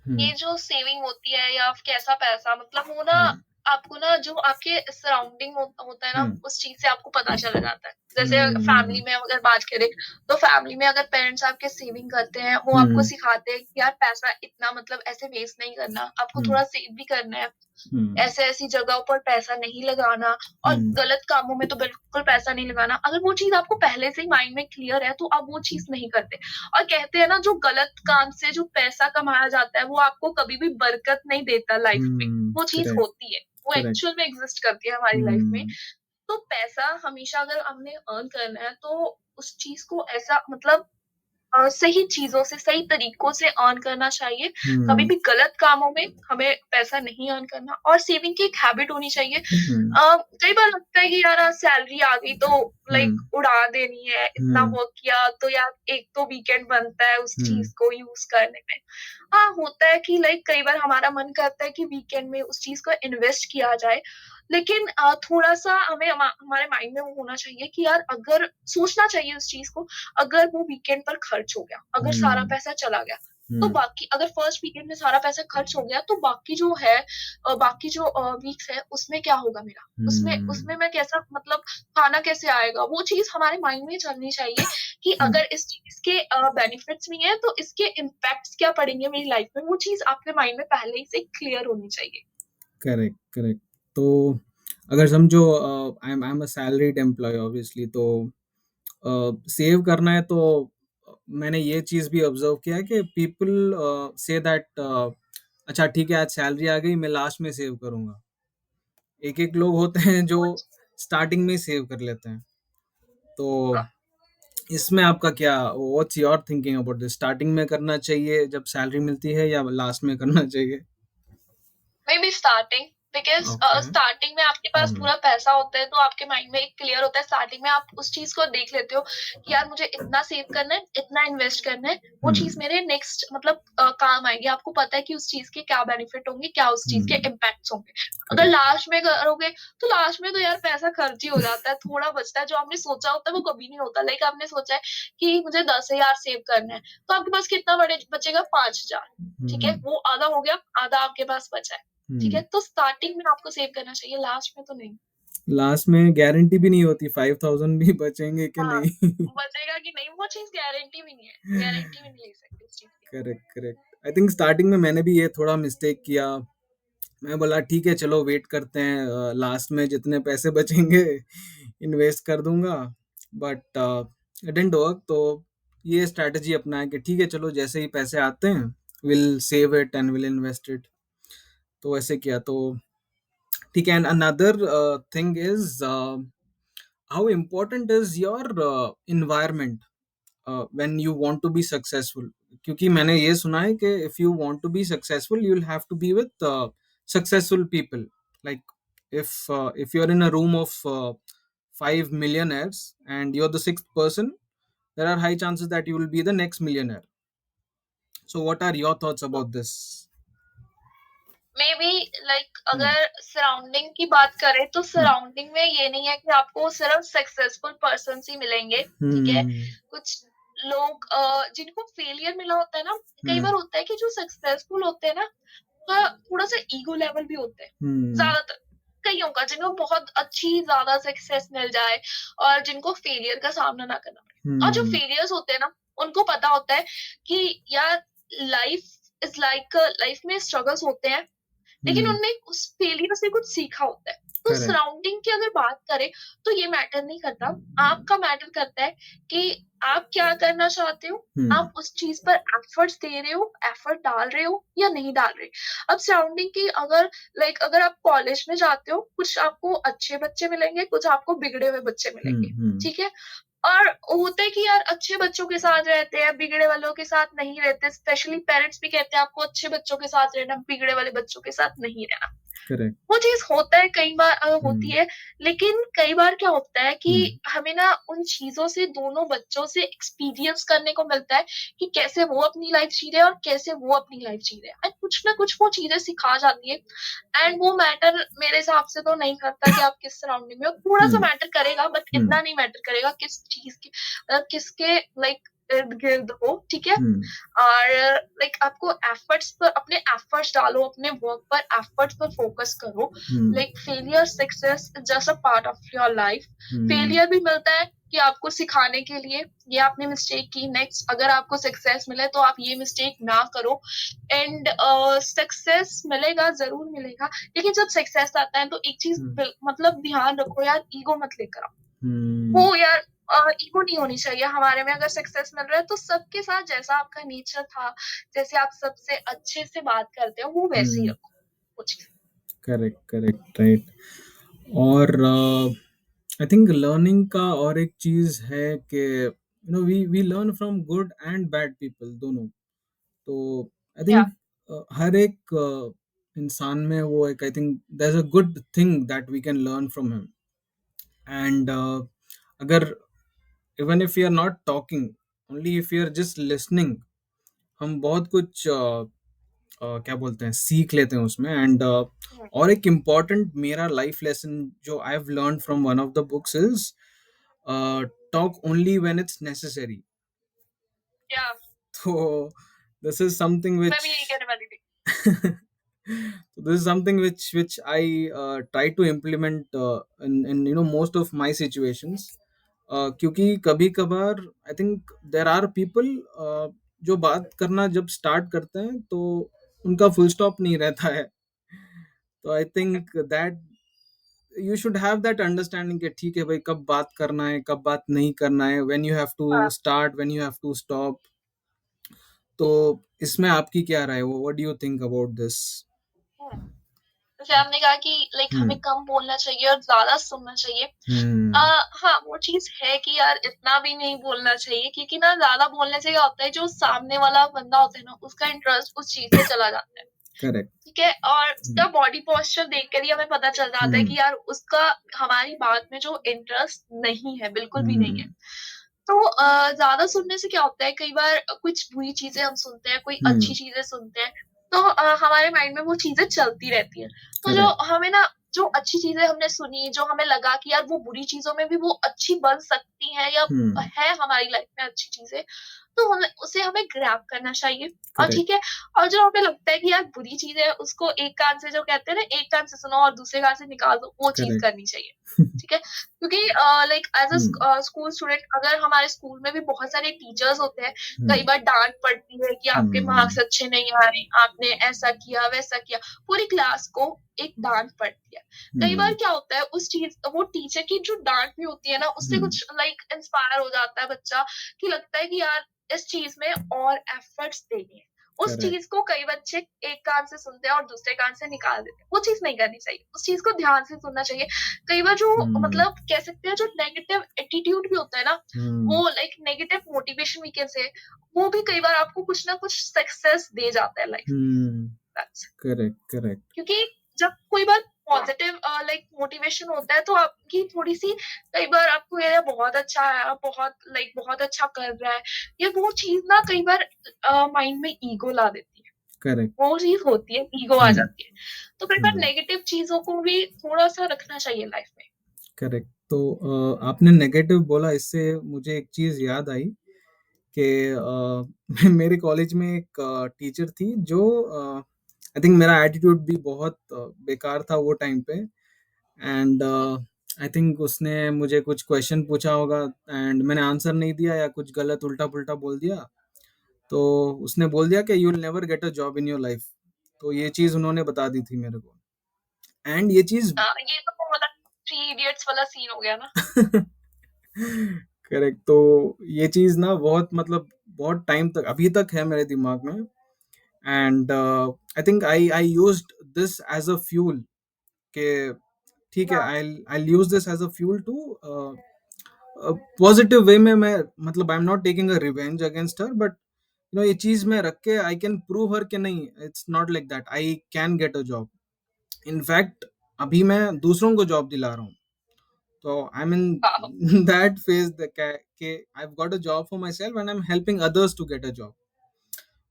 हम्म ये जो सेविंग होती है या कैसा पैसा मतलब वो ना हम्म आपको ना जो आपके सराउंडिंग होता है ना हम्म उस चीज से आपको पता चल जाता है। जैसे हम्म फैमिली में अगर बात करें तो फैमिली में अगर पेरेंट्स आपके सेविंग करते हैं वो आपको हम्म सिखाते हैं कि यार पैसा इतना मतलब ऐसे वेस्ट नहीं करना, आपको हम्म थोड़ा सेव भी करना है, हम्म ऐसे-ऐसी जगहों पर पैसा नहीं लगाना और हम्म गलत कामों में तो बिल्कुल पैसा नहीं लगाना। अगर वो चीज़ आपको पहले से ही माइंड में क्लियर है, तो आप वो चीज़ नहीं करते। और कहते हैं ना जो गलत काम से जो पैसा कमाया जाता है, वो आपको कभी भी बरकत नहीं देता लाइफ में। वो चीज़ करेक्ट, होती है, वो करेक्ट। एक्चुअल में एग्ज़िस्ट करती है हमारी लाइफ में। हम्म तो पैसा हमेशा अगर हमने अर्न करना है, तो उस चीज़ को ऐसा मतलब सही चीज़ों से, सही तरीकों से अर्न करना चाहिए। कभी हम्म भी गलत कामों में हमें पैसा नहीं अर्न करना और सेविंग की एक हैबिट होनी चाहिए। हम्म कई बार लगता है कि यार आज सैलरी आ गई तो हम्म लाइक उड़ा देनी है, इतना हम्म वर्क किया तो यार एक तो वीकेंड बनता है उस हम्म चीज़ को यूज़ करने में। हाँ, होता है कि लाइक कई बार हमारा मन करता है कि वीकेंड में उस चीज़ को इन्वेस्ट किया जाए। लेकिन थोड़ा-सा हमें हमारे माइंड में वो होना चाहिए कि यार अगर सोचना चाहिए उस चीज़ को, अगर वो वीकेंड पर खर्च हो गया, अगर सारा हम्म पैसा चला गया, तो हम्म बाकी अगर फर्स्ट वीकेंड में सारा पैसा खर्च हो गया, तो बाकी जो है बाकी जो वीक्स है, उसमें क्या होगा मेरा? उसमें हम्म उसमें मैं कैसा मतलब खाना कैसे आएगा? वो चीज़ हमारे माइंड में चलनी चाहिए कि हम्म अगर इस चीज़ के बेनिफिट्स भी हैं, तो इसके इम्पैक्ट्स क्या पड़ेंगे मेरी लाइफ में? वो चीज़ आपके माइंड में पहले ही से क्लियर होनी चाहिए। Correct, correct. तो अगर समझो I am a salaried employee obviously, तो सेव करना है तो मैंने ये चीज़ भी ऑब्जर्व किया है कि पीपल से दैट अच्छा ठीक है, आज सैलरी आ गई, मैं लास्ट में सेव करूंगा। एक एक लोग होते हैं जो वो स्टार्टिंग में सेव कर लेते हैं। तो हाँ, इसमें आपका क्या, what's your thinking about this? Starting में करना चाहिए जब सैलरी मिलती है, या लास्ट में करना चाहिए? May be starting, because okay. Starting में आपके पास हम्म। पूरा पैसा होता है तो आपके माइंड में एक क्लियर होता है, स्टार्टिंग में आप उस चीज को देख लेते हो कि यार मुझे इतना सेव करना है, इतना इन्वेस्ट करना है, वो चीज हम्म। मेरे नेक्स्ट मतलब काम आएगी। आपको पता है कि उस चीज के क्या बेनिफिट होंगे, क्या उस चीज के हम्म। इम्पैक्ट्स होंगे। अगर करेक्ट। लास्ट में करोगे तो लास्ट में तो यार पैसा खर्च ही हो जाता है, थोड़ा बचता है, जो आपने सोचा होता है वो कभी नहीं होता। लाइक आपने सोचा है कि मुझे 10,000 सेव करना है, तो आपके पास कितना बचेगा? 5,000। ठीक है, हम्म। वो आधा हो गया, आधा आपके पास बचा है। ठीक है, हम्म। तो स्टार्टिंग में आपको सेव करना चाहिए, लास्ट में तो नहीं। लास्ट में गारंटी भी नहीं होती 5,000 भी बचेंगे कि हाँ, नहीं। बचेगा कि नहीं वो चीज गारंटी भी नहीं है, गारंटी भी नहीं ले सकते इस चीज की। Correct, correct. I think starting में मैंने भी ये थोड़ा मिस्टेक किया। मैं बोला ठीक है चलो वेट करते हैं, लास्ट में जितने पैसे बचेंगे इन्वेस्ट कर दूंगा। But it didn't work. तो ये स्ट्रैटेजी अपनाया कि ठीक है चलो जैसे ही पैसे आते हैं will save it and will invest it. तो ऐसे किया। तो ठीक है। And another thing is how important is your environment when you want to be successful। क्योंकि मैंने ये सुना है कि if you want to be successful you will have to be with successful people। like if you're in a room of 5 millionaires and you're the sixth person, there are high chances that you will be the next millionaire। so what are your thoughts तो about this? May be like Hmm. अगर सराउंडिंग की बात करें तो Hmm. सराउंडिंग में ये नहीं है कि आपको सिर्फ सक्सेसफुल पर्सन ही मिलेंगे। ठीक है, Hmm. कुछ लोग जिनको फेलियर मिला होता है ना, कई Hmm. बार होता है कि जो सक्सेसफुल होते हैं ना, का थोड़ा सा ईगो लेवल भी होता है। Hmm. ज्यादातर कईयों का जिनको बहुत अच्छी ज्यादा सक्सेस मिल जाए और जिनको फेलियर का सामना ना करना पड़े। और जो Hmm. फेलियर्स होते हैं ना, उनको पता होता है कि यार लाइफ इज लाइक, लाइफ में स्ट्रगल्स होते हैं, लेकिन Hmm. उनने उस फेलियर से कुछ सीखा होता है। तो Correct। सराउंडिंग की अगर बात करें तो ये मैटर नहीं करता, आपका मैटर करता है कि आप क्या करना चाहते हो, Hmm. आप उस चीज पर एफर्ट्स दे रहे हो, एफर्ट डाल रहे हो या नहीं डाल रहे। अब सराउंडिंग की अगर लाइक अगर आप कॉलेज में जाते हो, कुछ आपको अच्छे बच्चे मिलेंगे, कुछ आपको बिगड़े हुए बच्चे Hmm. मिलेंगे। Hmm. ठीक है, और होता है कि यार अच्छे बच्चों के साथ रहते हैं, बिगड़े वालों के साथ नहीं रहते। स्पेशली पेरेंट्स भी कहते हैं आपको अच्छे बच्चों के साथ रहना, बिगड़े वाले बच्चों के साथ नहीं रहना। Correct। वो चीज़ होता है, कई बार होती Hmm. है, लेकिन कई बार क्या होता है कि Hmm. हमें ना उन चीज़ों से, दोनों बच्चों से एक्सपीरियंस करने को मिलता है कि कैसे वो अपनी लाइफ जी रहे हैं और कैसे वो अपनी लाइफ जी रहे हैं। एंड कुछ ना कुछ वो चीज़ें सिखा जाती है। एंड वो मैटर मेरे हिसाब से तो नहीं करता कि आप किस सराउंडिंग में हो, थोड़ा-सा Hmm. मैटर करेगा बट Hmm. इतना नहीं मैटर करेगा किस चीज़ की किसके लाइक इर्द-गिर्द हो। ठीक है? Hmm. और लाइक आपको एफर्ट्स पर, अपने एफर्ट्स डालो, अपने वर्क पर एफर्ट्स पर फोकस करो। Hmm. Like failure success is just a part of your life. Hmm. Failure भी मिलता है कि आपको सिखाने के लिए, ये आपने मिस्टेक की, नेक्स्ट अगर आपको सक्सेस मिले तो आप ये मिस्टेक ना करो। एंड सक्सेस मिलेगा, जरूर मिलेगा, लेकिन जब सक्सेस आता है तो एक चीज Hmm. मतलब ध्यान रखो यार, ईगो मत लेकर आओ। Hmm. वो यार ईगो नहीं होनी चाहिए हमारे में। अगर सक्सेस मिल रहा है तो सबके साथ जैसा आपका नेचर था, जैसे आप सबसे अच्छे से बात करते हो, वो वैसे ही Hmm. रखो वो चीज़। Correct, correct, right. और आई थिंक लर्निंग का और एक चीज है कि we learn from good and bad people दोनों। तो आई या थिंक हर एक इंसान में वो एक, I think there is a good thing that we can learn from him. And अगर even if you are not talking, only if you are just listening, हम बहुत कुछ क्या बोलते हैं सीख लेते हैं उसमें। एंड और एक इम्पॉर्टेंट मेरा लाइफ लेसन जो I have learn from one of the books is talk only when it's necessary. या तो दिस इज समथिंग मैं व्हिच भी यही कहने वाली थी। so this is something which I try to implement in most of my situations। क्योंकि कभी कभार I think there are people जो बात करना जब स्टार्ट करते हैं तो उनका फुल स्टॉप नहीं रहता है। तो I think that you should have that understanding कि ठीक है भाई कब बात करना है कब बात नहीं करना है, व्हेन यू हैव टू हाँ, start, when you have to stop. तो इसमें आपकी क्या राय है? What do you think about this? Hmm. जैसे आपने कहा कि लाइक हमें हम्म। कम बोलना चाहिए और ज़्यादा सुनना चाहिए। हम्म। हाँ, वो चीज़ है कि यार इतना भी नहीं बोलना चाहिए, क्योंकि ना ज़्यादा बोलने से क्या होता है, जो सामने वाला बंदा होता है ना, उसका इंटरेस्ट उस चीज़ से चला जाता है। करेक्ट। ठीक है? और हम्म। उसका बॉडी पोस्चर देख कर ही हमें पता चल जाता है हम्म। कि यार उसका हमारी बात में जो इंटरेस्ट नहीं है, बिल्कुल भी नहीं है। हम्म। तो ज़्यादा सुनने से क्या होता है, कई बार कुछ बुरी चीज़ें हम सुनते हैं, कोई अच्छी हम्म। चीज़ें सुनते हैं, तो हमारे माइंड में वो चीज़ें चलती रहती हैं। तो जो करेक्ट। हमें ना, जो अच्छी चीज़ें हमने सुनी, जो हमें लगा कि यार वो बुरी चीज़ों में भी वो अच्छी बन सकती हैं, या हम्म। है हमारी लाइफ में अच्छी चीज़ें, तो हमें ग्रैब करना चाहिए। और करेक्ट। ठीक है, और जो हमें लगता है कि यार बुरी चीज़ है, उसको एक कान से, जो कहते हैं ना, एक कान से सुनो और दूसरे कान से निकाल दो, वो चीज़ करेक्ट। करनी चाहिए। ठीक है? क्योंकि लाइक एज़ हम्म। स्कूल स्टूडेंट, अगर हमारे स्कूल में भी बहुत सारे टीचर्स होते हैं, कई हम्म। बार डाँट पड़ती है कि आपके हम्म। मार्क्स अच्छे नहीं आ रहे, आपने ऐसा किया, वैसा किया, पूरी क्लास को एक डाँट पड़ती है। कई बार हम्म। क्या होता है, उस चीज़ वो टीचर की जो डाँट भी होती है ना, उससे हम्म। कुछ लाइक इंस्पायर हो जाता है बच्चा, कि लगता है कि यार इस चीज़ में और एफर्ट्स देने हैं। उस करेक्ट। चीज़ को कई बच्चे एक कान से सुनते हैं और दूसरे कान से निकाल देते हैं। वो चीज़ नहीं करनी चाहिए, उस चीज़ को ध्यान से सुनना चाहिए। कई बार जो हम्म। मतलब कह सकते हैं, जो नेगेटिव एटीट्यूड भी होता है ना, हम्म। वो like negative motivation we can say, वो भी कई बार आपको कुछ ना कुछ सक्सेस दे जाता है लाइफ में। Hmm. That's it. Correct. Correct. क्योंकि जब कोई बार पॉजिटिव लाइक मोटिवेशन होता है, तो आपकी थोड़ी-सी, कई बार आपको ये बहुत अच्छा है, आप बहुत लाइक बहुत अच्छा कर रहा है, ये वो चीज़ ना कई बार माइंड में ईगो ला देती है। करेक्ट। वो चीज़ होती है, ईगो आ हम्म। जाती है। तो कई बार हम्म। नेगेटिव चीज़ों को भी थोड़ा-सा रखना चाहिए लाइफ में। करेक्ट। तो आपने नेगेटिव बोला, इससे मुझे एक चीज याद आई कि मेरे कॉलेज में एक टीचर थी जो आई थिंक मेरा एटीट्यूड भी बहुत बेकार था वो टाइम पे। एंड हुँ, आई थिंक उसने मुझे कुछ क्वेश्चन पूछा होगा एंड मैंने आंसर नहीं दिया या कुछ गलत उल्टा पुल्टा बोल दिया, तो उसने बोल दिया कि you will never get a job in your life. तो ये चीज उन्होंने बता दी थी मेरे को। एंड ये चीज हाँ, ये तो मतलब थ्री इडियट्स वाला सीन हो गया ना। करेक्ट। तो ये चीज ना बहुत मतलब बहुत टाइम तक अभी तक है मेरे दिमाग में। And I think I used this as a fuel के ठीक है, हाँ, I use this as a fuel to positive way में। मैं मतलब I am not taking a revenge against her, but ये चीज में रख के आई कैन प्रूव हर कि नहीं, it's not like that, I can get a job. In fact अभी मैं दूसरों को जॉब दिला रहा हूँ। तो I am wow! In that phase कि I have got a job for myself and I am helping others to get a job.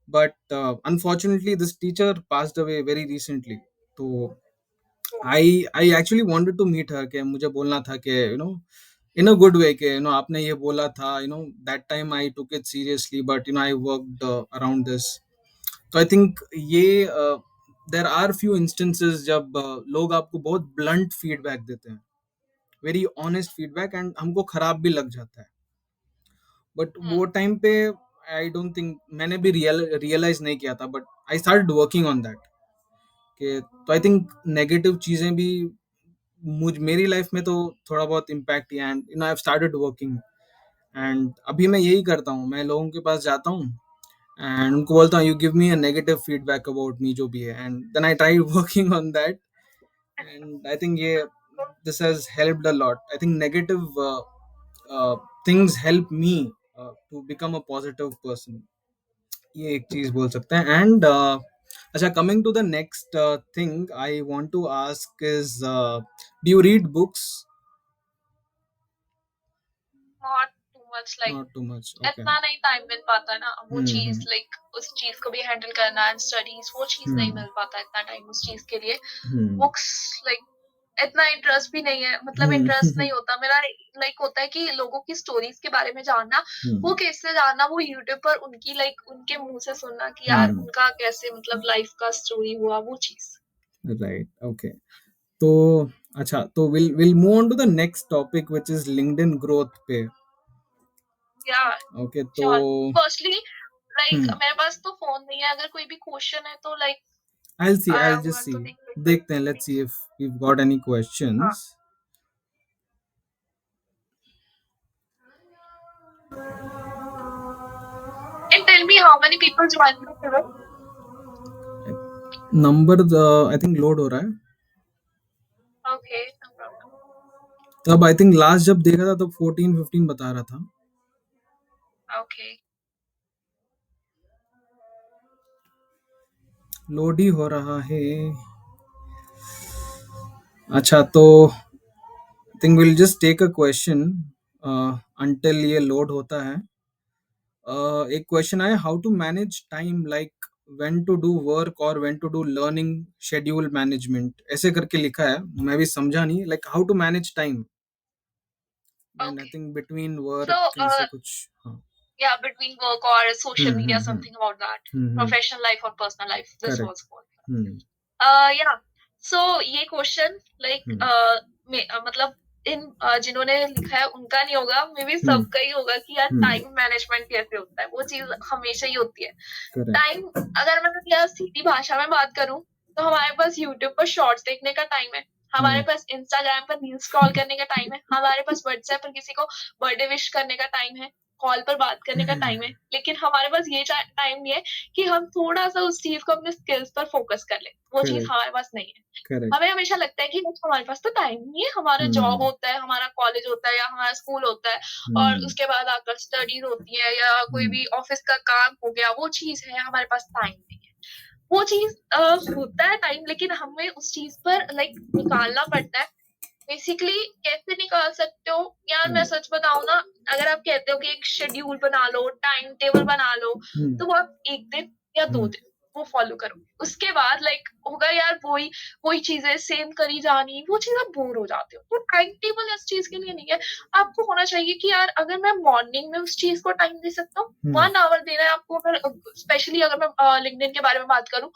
But unfortunately this teacher passed away very recently. तो I actually wanted to meet her के मुझे बोलना था कि in a good way के आपने ये बोला था, that time I took it seriously, but I worked around this. तो आई थिंक ये देर आर फ्यू इंस्टेंसेस जब लोग आपको बहुत ब्लंट फीडबैक देते हैं, वेरी ऑनेस्ट फीडबैक, एंड हमको खराब भी लग जाता है। बट हुँ, वो टाइम पे आई डोंट थिंक मैंने भी रियलाइज नहीं किया था, but I start working on that कि तो आई थिंक नेगेटिव चीजें भी मुझ मेरी लाइफ में तो थोड़ा बहुत इम्पैक्ट किया, and I have started working. And अभी मैं यही करता हूँ, मैं लोगों के पास जाता हूँ एंड उनको बोलता हूँ you give me a negative feedback about me जो भी है, and then I try working on that. And I think ये this has helped a lot. I think negative things help me to become a positive person, ये एक चीज बोल सकते हैं। एंड अच्छा, coming to the next thing I want to ask is do you read books? Not too much like, not too much, okay. इतना नहीं टाइम मिल पाता ना, वो चीज़ हम्म। लाइक उस चीज़ को भी हैंडल करना एंड स्टडीज़, वो चीज़ नहीं हम्म। मिल पाता इतना टाइम उस चीज़ के लिए। हम्म। बुक्स लाइक इतना इंटरेस्ट भी नहीं है, मतलब हम्म। इंटरेस्ट नहीं होता मेरा। लाइक होता है कि लोगों की स्टोरीज़ के बारे में जानना, वो हम्म। कैसे जानना, वो यूट्यूब पर उनकी लाइक उनके मुँह से सुनना कि यार हम्म। उनका कैसे मतलब लाइफ़ का स्टोरी हुआ, वो चीज़। Right, okay. तो अच्छा, तो will move on to the next topic which is LinkedIn growth पे। या ओके, तो श्योर। फर्स्टली लाइक हम्म मेरे पास तो फ़ोन नहीं है, अगर कोई भी क्वेश्चन है तो like I I just want see, to take it. देखते हैं, let's see if we got any हाँ। Questions. And tell me how many people joined the pivot? Number I think load हो रहा है। तब आई थिंक लास्ट जब देखा था तब 14-15 बता रहा था। ओके। लोड ही हो रहा है। अच्छा तो I think will just take a question until ये लोड होता है। एक क्वेश्चन आया, how to manage time like when to do work और when to do learning schedule management, ऐसे करके लिखा है, मैं भी समझा नहीं, like how to manage time and I okay. Think between so work ऐसे कुछ। हाँ। yeah, between work or social media, hmm. something about that. Professional life or personal life, this was correct. for. Hmm. Yeah. So ये क्वेश्चन लाइक हम्म। मतलब इन जिन्होंने लिखा है उनका नहीं होगा, मे बी हम्म। सबका ही होगा कि यार हम्म। टाइम मैनेजमेंट कैसे होता है, वो चीज हमेशा ही होती है। करेक्ट। टाइम, अगर मैं यार सीधी भाषा में बात करूं, तो हमारे पास यूट्यूब पर शॉर्ट्स देखने का टाइम है, हमारे हम्म। पास इंस्टाग्राम पर रील स्क्रॉल करने का टाइम है, हमारे पास व्हाट्सएप पर किसी को बर्थडे विश करने का टाइम है, कॉल पर बात करने का टाइम है, लेकिन हमारे पास ये टाइम नहीं है कि हम थोड़ा सा उस चीज को अपने स्किल्स पर फोकस कर लें। वो चीज करेक्ट। हमारे पास नहीं है। करेक्ट। हमें हमेशा लगता है कि बस हमारे पास तो टाइम नहीं है, हमारा जॉब हम्म। होता है, हमारा कॉलेज होता है या हमारा स्कूल होता है, और हम्म। उसके बाद आकर स्टडीज होती है या कोई हम्म। भी ऑफिस का काम हो गया, वो चीज है, हमारे पास टाइम नहीं है। वो चीज होता है टाइम, लेकिन हमें उस चीज पर लाइक निकालना पड़ता है। बेसिकली कैसे निकाल सकते हो यार, मैं हम्म। सच बताऊं ना, अगर आप कहते हो कि एक शेड्यूल बना लो, टाइम टेबल बना लो, हम्म। तो वो आप एक दिन या दो हम्म। दिन वो फॉलो करो, उसके बाद लाइक होगा यार वही वही चीजें सेम करी जानी, वो चीज आप बोर हो जाते हो। तो टाइम टेबल इस चीज के लिए नहीं है। आपको होना चाहिए कि यार अगर मैं मॉर्निंग में उस चीज को टाइम दे सकता हूँ, हम्म। 1 आवर देना है आपको, अगर स्पेशली अगर मैं लिंक्डइन के बारे में बात करूँ,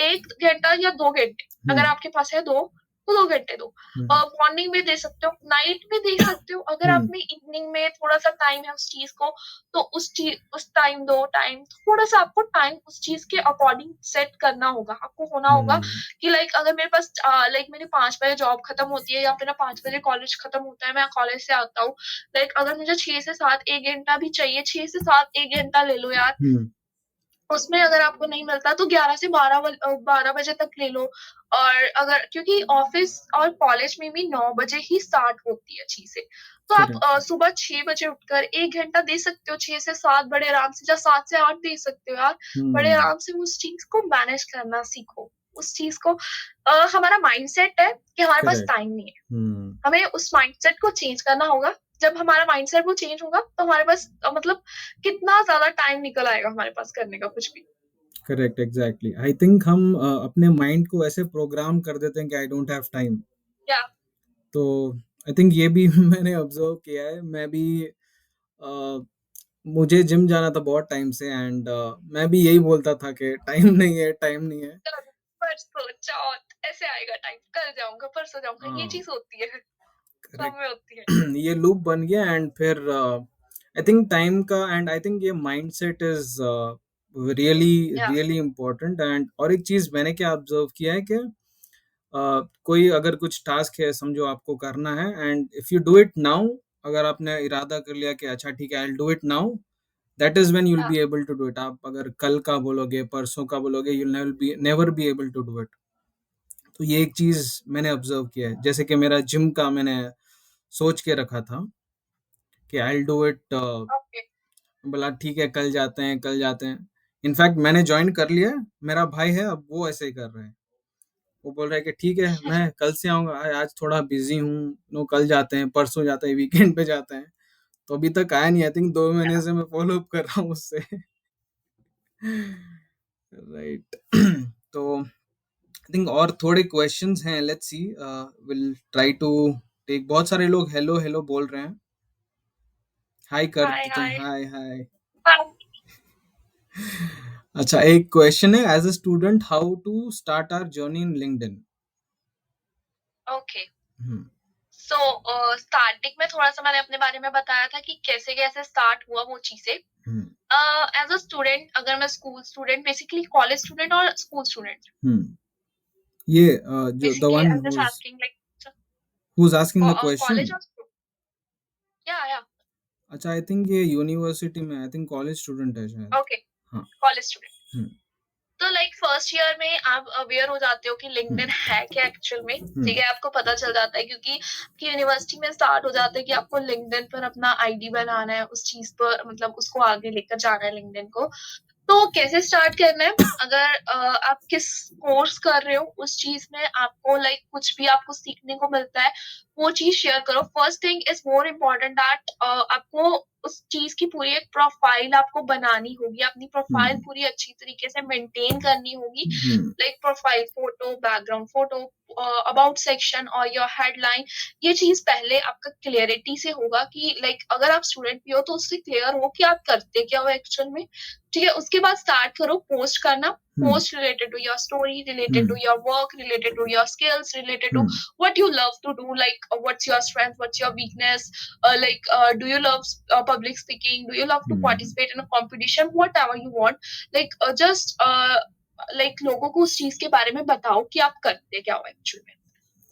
1 घंटा या 2 घंटे, अगर हम्म। आपके पास है दो, तो 2 घंटे दो। हम्म। मॉर्निंग में दे सकते हो, नाइट में दे सकते हो, अगर आप हम्म। में इवनिंग में थोड़ा सा टाइम है उस चीज को, तो उस टाइम दो, टाइम थोड़ा सा आपको टाइम उस चीज के अकॉर्डिंग सेट करना होगा। आपको होना होगा हम्म। कि लाइक अगर मेरे पास लाइक मेरी 5 बजे जॉब खत्म होती है या मेरा 5 बजे कॉलेज खत्म होता है, मैं कॉलेज से आता हूँ, लाइक अगर मुझे 6 से 7 1 घंटा भी चाहिए, 6 से 7 1 घंटा ले लो यार, हम्म। उसमें अगर आपको नहीं मिलता तो 11 से 12 बजे तक ले लो। और अगर क्योंकि ऑफिस और कॉलेज में भी 9 बजे ही स्टार्ट होती है चीजें, तो आप करेक्ट। सुबह 6 बजे उठकर 1 घंटा दे सकते हो, 6 से 7 बड़े आराम से, या 7 से 8 दे सकते हो यार। बड़े हम्म। आराम से उस चीज को मैनेज करना सीखो। उस चीज को हमारा माइंडसेट है कि हमारे पास करेक्ट। टाइम नहीं है, हम्म। हमें उस माइंडसेट को चेंज करना होगा। जब हमारा माइंडसेट वो चेंज होगा, तो हमारे पास मतलब कितना ज्यादा टाइम निकल आएगा हमारे पास करने का कुछ भी। करेक्ट, एग्जैक्टली, आई थिंक हम अपने माइंड को ऐसे प्रोग्राम कर देते हैं कि आई डोंट हैव टाइम। या तो आई थिंक ये भी मैंने ऑब्जर्व किया है। मैं भी अ, मुझे जिम जाना था बहुत टाइम से एंड मैं भी यही बोलता था कि टाइम नहीं है, टाइम नहीं है। कल, परसों, चौथ, ऐसे आएगा टाइम, कल जाऊंगा, परसों जाऊंगा, ये हाँ। चीज होती है, सब में करेक्ट। होती है। ये लूप बन गया एंड फिर आई थिंक टाइम का एंड आई थिंक ये माइंडसेट इज रियली या रियली इम्पोर्टेंट। एंड और एक चीज मैंने क्या ऑब्जर्व किया है कि कोई अगर कुछ टास्क है समझो आपको करना है and if you do it now, अगर आपने इरादा कर लिया कि अच्छा ठीक है I will do it now, that is when you will या be able to do it. आप अगर कल का बोलोगे, परसों का बोलोगे, you never be able to do it. तो ये एक चीज मैंने ऑब्जर्व किया है, जैसे कि मेरा जिम का मैंने सोच के रखा था कि आई विल डू इट, ओके। बोला ठीक है कल जाते हैं, कल जाते हैं। इनफैक्ट मैंने ज्वाइन कर लिया है, मेरा भाई है अब वो ऐसे ही कर रहे हैं। वो बोल रहा है कि ठीक है मैं कल से आऊंगा, आज थोड़ा बिजी हूँ, नो कल जाते हैं, परसों जाते हैं, वीकेंड पे जाते हैं। तो अभी तक आया नहीं, आई थिंक 2 महीने से मैं फॉलो अप कर रहा हूँ उससे। राइट। तो आई थिंक और थोड़े क्वेश्चंस हैं, let's see, will try to take. बहुत सारे लोग हेलो हेलो बोल रहे हैं, हाय कर हाय देते हैं, हाय। हाय हाय। हाँ। अच्छा एक क्वेश्चन है, as a student how to start our journey in LinkedIn. Okay. Hmm. So starting में थोड़ा सा मैंने अपने बारे में बताया था कि कैसे कैसे स्टार्ट हुआ वो चीजें। हम्म। एज अ स्टूडेंट, अगर मैं school student, basically college student और स्कूल स्टूडेंट, हम्म। ये जो the basically one I am just asking like who's asking the college question। और स्कूल। या अच्छा आई थिंक ये यूनिवर्सिटी में, आई थिंक कॉलेज स्टूडेंट है शायद। ओके, हाँ। College student. हम्म। तो लाइक फर्स्ट ईयर में आप अवेयर हो जाते हो कि लिंक्डइन है क्या एक्चुअल में, ठीक है, आपको पता चल जाता है क्योंकि कि यूनिवर्सिटी में स्टार्ट हो जाता है कि आपको लिंक्डइन पर अपना आईडी बनाना है, उस चीज पर मतलब उसको आगे लेकर जाना है लिंक्डइन को। तो कैसे स्टार्ट करना है, अगर आप किस कोर्स कर रहे हो उस चीज में आपको लाइक कुछ भी आपको सीखने को मिलता है वो चीज शेयर करो। First thing is more important that आपको उस चीज की पूरी एक प्रोफाइल आपको बनानी होगी, अपनी प्रोफाइल पूरी अच्छी तरीके से मेंटेन करनी होगी, like profile photo, background photo, about section और योर हेडलाइन। ये चीज पहले आपका क्लियरिटी से होगा कि लाइक अगर आप स्टूडेंट भी हो तो उससे क्लियर हो कि आप करते क्या हो एक्चुअल में, ठीक है। उसके बाद स्टार्ट करो पोस्ट करना, post related to your story, related to your work, related to your skills, related to what you love to do, like what's your strength, what's your weakness, do you love public speaking, do you love to participate in a competition, whatever you want, just like लोगों को उस चीज के बारे में बताओ कि आप करते क्या हो एक्चुअली में।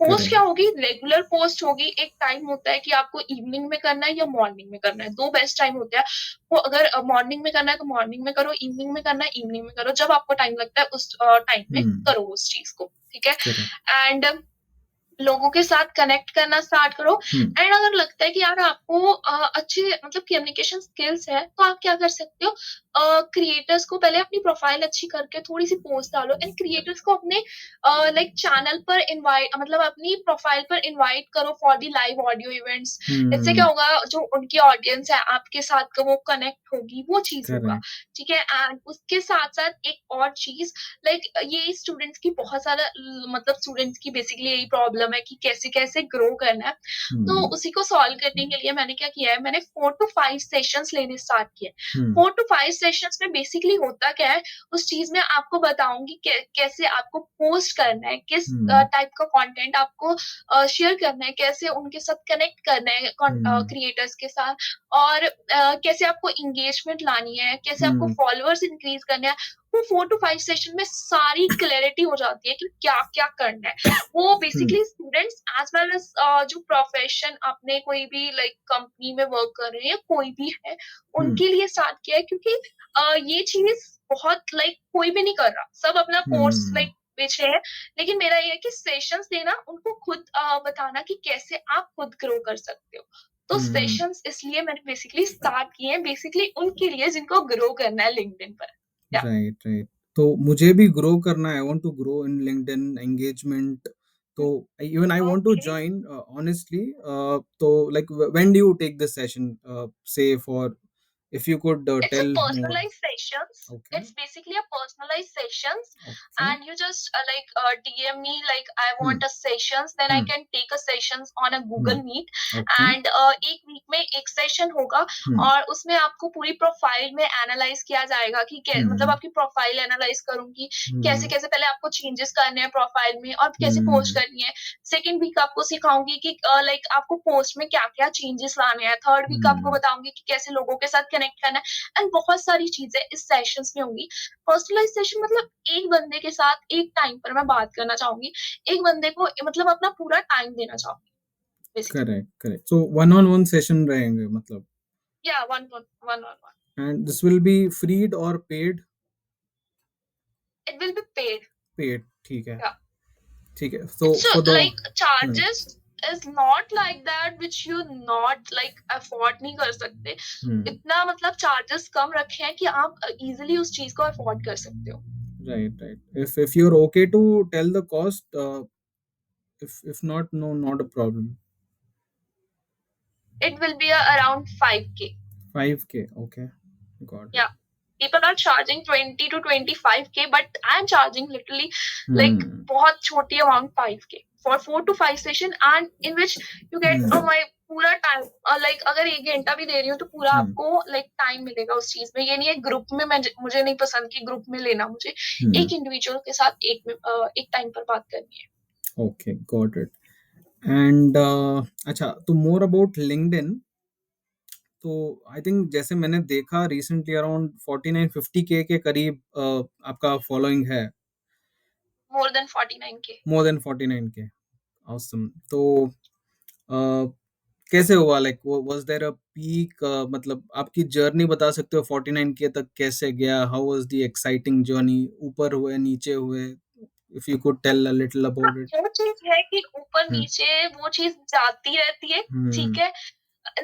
पोस्ट क्या होगी, रेगुलर पोस्ट होगी। एक टाइम होता है कि आपको इवनिंग में करना है या मॉर्निंग में करना है, दो बेस्ट टाइम होते हैं। वो अगर मॉर्निंग में करना है तो मॉर्निंग में करो, इवनिंग में करना है इवनिंग में करो, जब आपको टाइम लगता है उस टाइम में करो उस चीज को, ठीक है। एंड लोगों के साथ कनेक्ट करना स्टार्ट करो। एंड अगर लगता है कि यार आपको अच्छे मतलब कम्युनिकेशन स्किल्स है तो आप क्या कर सकते हो, क्रिएटर्स को पहले अपनी प्रोफाइल अच्छी करके थोड़ी सी पोस्ट डालो एंड क्रिएटर्स को अपने लाइक चैनल पर इनवाइट मतलब अपनी प्रोफाइल पर इनवाइट करो for the live audio events. इससे क्या होगा, जो उनकी ऑडियंस है आपके साथ का वो कनेक्ट होगी, वो चीज होगा, ठीक है। एंड उसके साथ साथ एक और चीज, लाइक ये स्टूडेंट्स की बहुत सारा मतलब स्टूडेंट्स की बेसिकली यही प्रॉब्लम है कि कैसे कैसे ग्रो करना है। तो उसी को सॉल्व करने के लिए मैंने क्या किया है, मैंने 4 to 5 सेशंस लेने स्टार्ट किए। 4 to 5 सेशंस में बेसिकली होता क्या है, उस चीज में आपको बताऊंगी कैसे आपको पोस्ट करना है, किस टाइप का कंटेंट आपको शेयर करना है, कैसे उनके साथ कनेक्ट करना है क्रिएटर्स के साथ, और कैसे आपको एंगेजमेंट लानी है, कैसे आपको फॉलोअर्स इंक्रीज करना है। वो 4 to 5 सेशन में सारी क्लैरिटी हो जाती है कि क्या क्या करना है। वो basically students as well as जो प्रोफेशन अपने कोई भी लाइक कंपनी में वर्क कर रहे हैं या कोई भी है उनके लिए स्टार्ट किया है, क्योंकि ये चीज बहुत लाइक कोई भी नहीं कर रहा, सब अपना कोर्स लाइक बेच रहे हैं। लेकिन मेरा ये है कि सेशंस देना, उनको खुद बताना कि कैसे आप खुद ग्रो कर सकते हो। तो सेशंस इसलिए मैंने बेसिकली स्टार्ट किए हैं, बेसिकली उनके लिए जिनको ग्रो करना है लिंक्डइन पर। Right right. तो मुझे भी ग्रो करना है, I want to grow in LinkedIn engagement. तो even I want to join honestly. तो like when do you take this session, say for if you could It's a tell more. personalized sessions. Okay. It's basically a personalized sessions, Okay. and you just DM me like I want a sessions. Then I can take a sessions on a Google Meet. Okay. And एक वीक में एक सेशन होगा और उसमें आपको पूरी प्रोफाइल में एनालाइज किया जाएगा कि मतलब आपकी प्रोफाइल एनालाइज करूंगी कैसे कैसे पहले आपको चेंजेस करने हैं प्रोफाइल में और कैसे पोस्ट करनी है। सेकेंड वीक आपको सिखाऊंगी कि लाइक आपको पोस्ट में क्या क्या चेंजेस लाने हैं। थर्ड वीक आपको बताऊंगी कि कैसे लोगों के साथ कनेक्ट करना है। एंड बहुत सारी चीजें इस सेशंस में होंगी। पर्सनलाइज सेशन मतलब एक बंदे के साथ एक टाइम पर मैं बात करना चाहूंगी, एक बंदे को मतलब अपना पूरा टाइम देना चाहूंगी। Correct correct. So one on one session रहेंगे मतलब। या one on one. And this will be freed और paid? It will be paid. Paid, ठीक है। Yeah. ठीक है। So So for the like charges is not like that which you not like afford नहीं कर सकते। इतना मतलब charges कम रखे हैं कि आप easily उस चीज को afford कर सकते हो। right right। If you're okay to tell the cost, if not, no, not a problem. It will be around 5K. 5K, okay, got it. Yeah. People are charging 20 to 25K, but I'm charging literally like बहुत छोटी amount 5K for 4 to 5 session, and in which you get my पूरा टाइम लाइक अगर 1 घंटा भी दे रही हूँ तो पूरा आपको लाइक टाइम मिलेगा उस चीज में। ये नहीं है ग्रुप में मुझे नहीं पसंद कि ग्रुप में लेना, मुझे एक इंडिविजुअल के साथ एक टाइम पर बात करनी है। Okay, got it. एंड अच्छा, तो मोर अबाउट लिंक्डइन। तो आई थिंक जैसे मैंने देखा रिसेंटली अराउंड 49-50K के करीब आपका फॉलोइंग है। More than 49K। More than 49K, awesome. तो कैसे हुआ, like was there a peak, मतलब आपकी जर्नी बता सकते हो 49 के तक कैसे गया, how was the exciting journey, ऊपर हुए नीचे हुए, if you could tell a little हाँ, अबाउट इट। वो चीज़ है कि हम्म ऊपर-नीचे वो चीज़ जाती रहती है, ठीक हम्म है?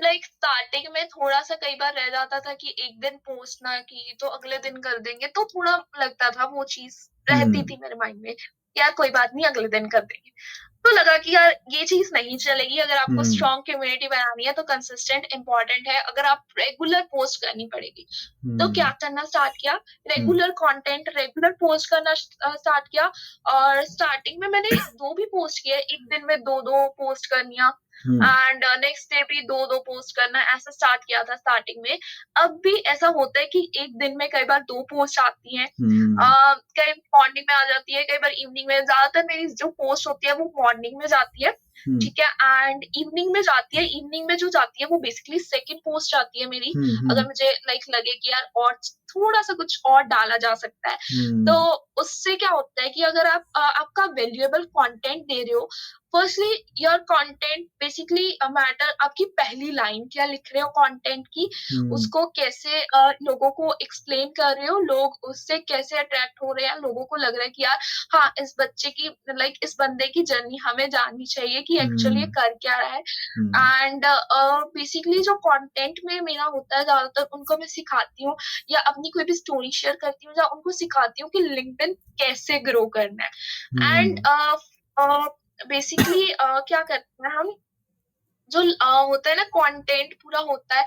लाइक स्टार्टिंग में थोड़ा-सा कई बार रह जाता था कि एक दिन पोस्ट ना की तो अगले दिन कर देंगे, तो थोड़ा लगता था वो चीज़ रहती हम्म थी मेरे माइंड में, यार कोई बात नहीं अगले दिन कर देंगे। तो लगा कि यार ये चीज़ नहीं चलेगी, अगर आपको हम्म स्ट्रॉन्ग कम्युनिटी बनानी है तो कंसिस्टेंट इम्पोर्टेंट है, अगर आप रेगुलर पोस्ट करनी पड़ेगी। तो क्या हम्म करना स्टार्ट किया, हम्म रेगुलर कंटेंट, रेगुलर पोस्ट करना स्टार्ट किया और स्टार्टिंग में मैंने 2 भी पोस्ट किए, एक दिन में 2-2 पोस्ट करनिया हम्म एंड नेक्स्ट डे भी 2-2 पोस्ट करना, ऐसा स्टार्ट किया था स्टार्टिंग में। अब भी ऐसा होता है कि एक दिन में कई बार 2 पोस्ट आती हैं, हम्म कई मॉर्निंग में आ जाती है, कई बार इवनिंग में, ज़्यादातर मेरी जो पोस्ट होती है वो मॉर्निंग में जाती है, हम्म ठीक है? एंड इवनिंग में जाती है, इवनिंग में जो जाती है वो बेसिकली सेकंड पोस्ट जाती है मेरी, अगर हम्म मुझे लाइक लगे कि यार और थोड़ा-सा कुछ और डाला जा सकता है। तो हम्म उससे क्या होता है कि अगर आप आपका वैल्यूएबल कंटेंट दे रहे हो, firstly your content basically matter, आपकी पहली लाइन क्या लिख रहे हो कंटेंट की, हम्म उसको कैसे लोगों को एक्सप्लेन कर रहे हो, लोग उससे कैसे अट्रैक्ट हो रहे हैं, लोगों को लग रहा है कि यार हाँ, इस बच्चे की लाइक इस बंदे की जर्नी हमें जाननी चाहिए कि एक्चुअली ये हम्म कर क्या रहा है। हम्म एंड बेसिकली जो कंटेंट में मेरा होता है ज़्यादातर उनको मैं सिखाती हूँ या अपनी कोई भी स्टोरी शेयर करती हूँ या उनको सिखाती हूँ कि लिंक्डइन कैसे ग्रो करना है। एंड हम्म बेसिकली क्या करते हैं हम, जो होता है ना कंटेंट पूरा होता है,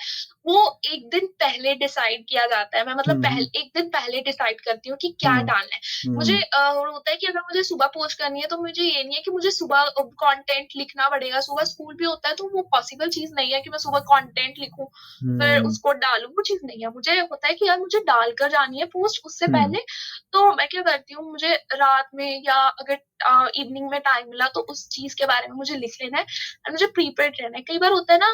वो 1 दिन पहले डिसाइड किया जाता है। मैं मतलब हम्म 1 दिन पहले डिसाइड करती हूँ कि क्या हम्म डालना है। मुझे हम्म होता है कि अगर मुझे सुबह पोस्ट करनी है तो मुझे ये नहीं है कि मुझे सुबह कंटेंट लिखना पड़ेगा। सुबह स्कूल भी होता है तो वो पॉसिबल चीज़ नहीं है कि मैं सुबह कंटेंट लिखूँ, फिर हम्म उसको डालूँ, वो चीज़ नहीं है। मुझे होता है कि यार मुझे डालकर जानी है पोस्ट उससे हम्म पहले, तो मैं क्या करती हूँ, मुझे रात में या अगर इवनिंग में टाइम मिला तो उस चीज़ के बारे में मुझे लिख लेना है और मुझे प्रीपेड रहना है। कई बार होता है ना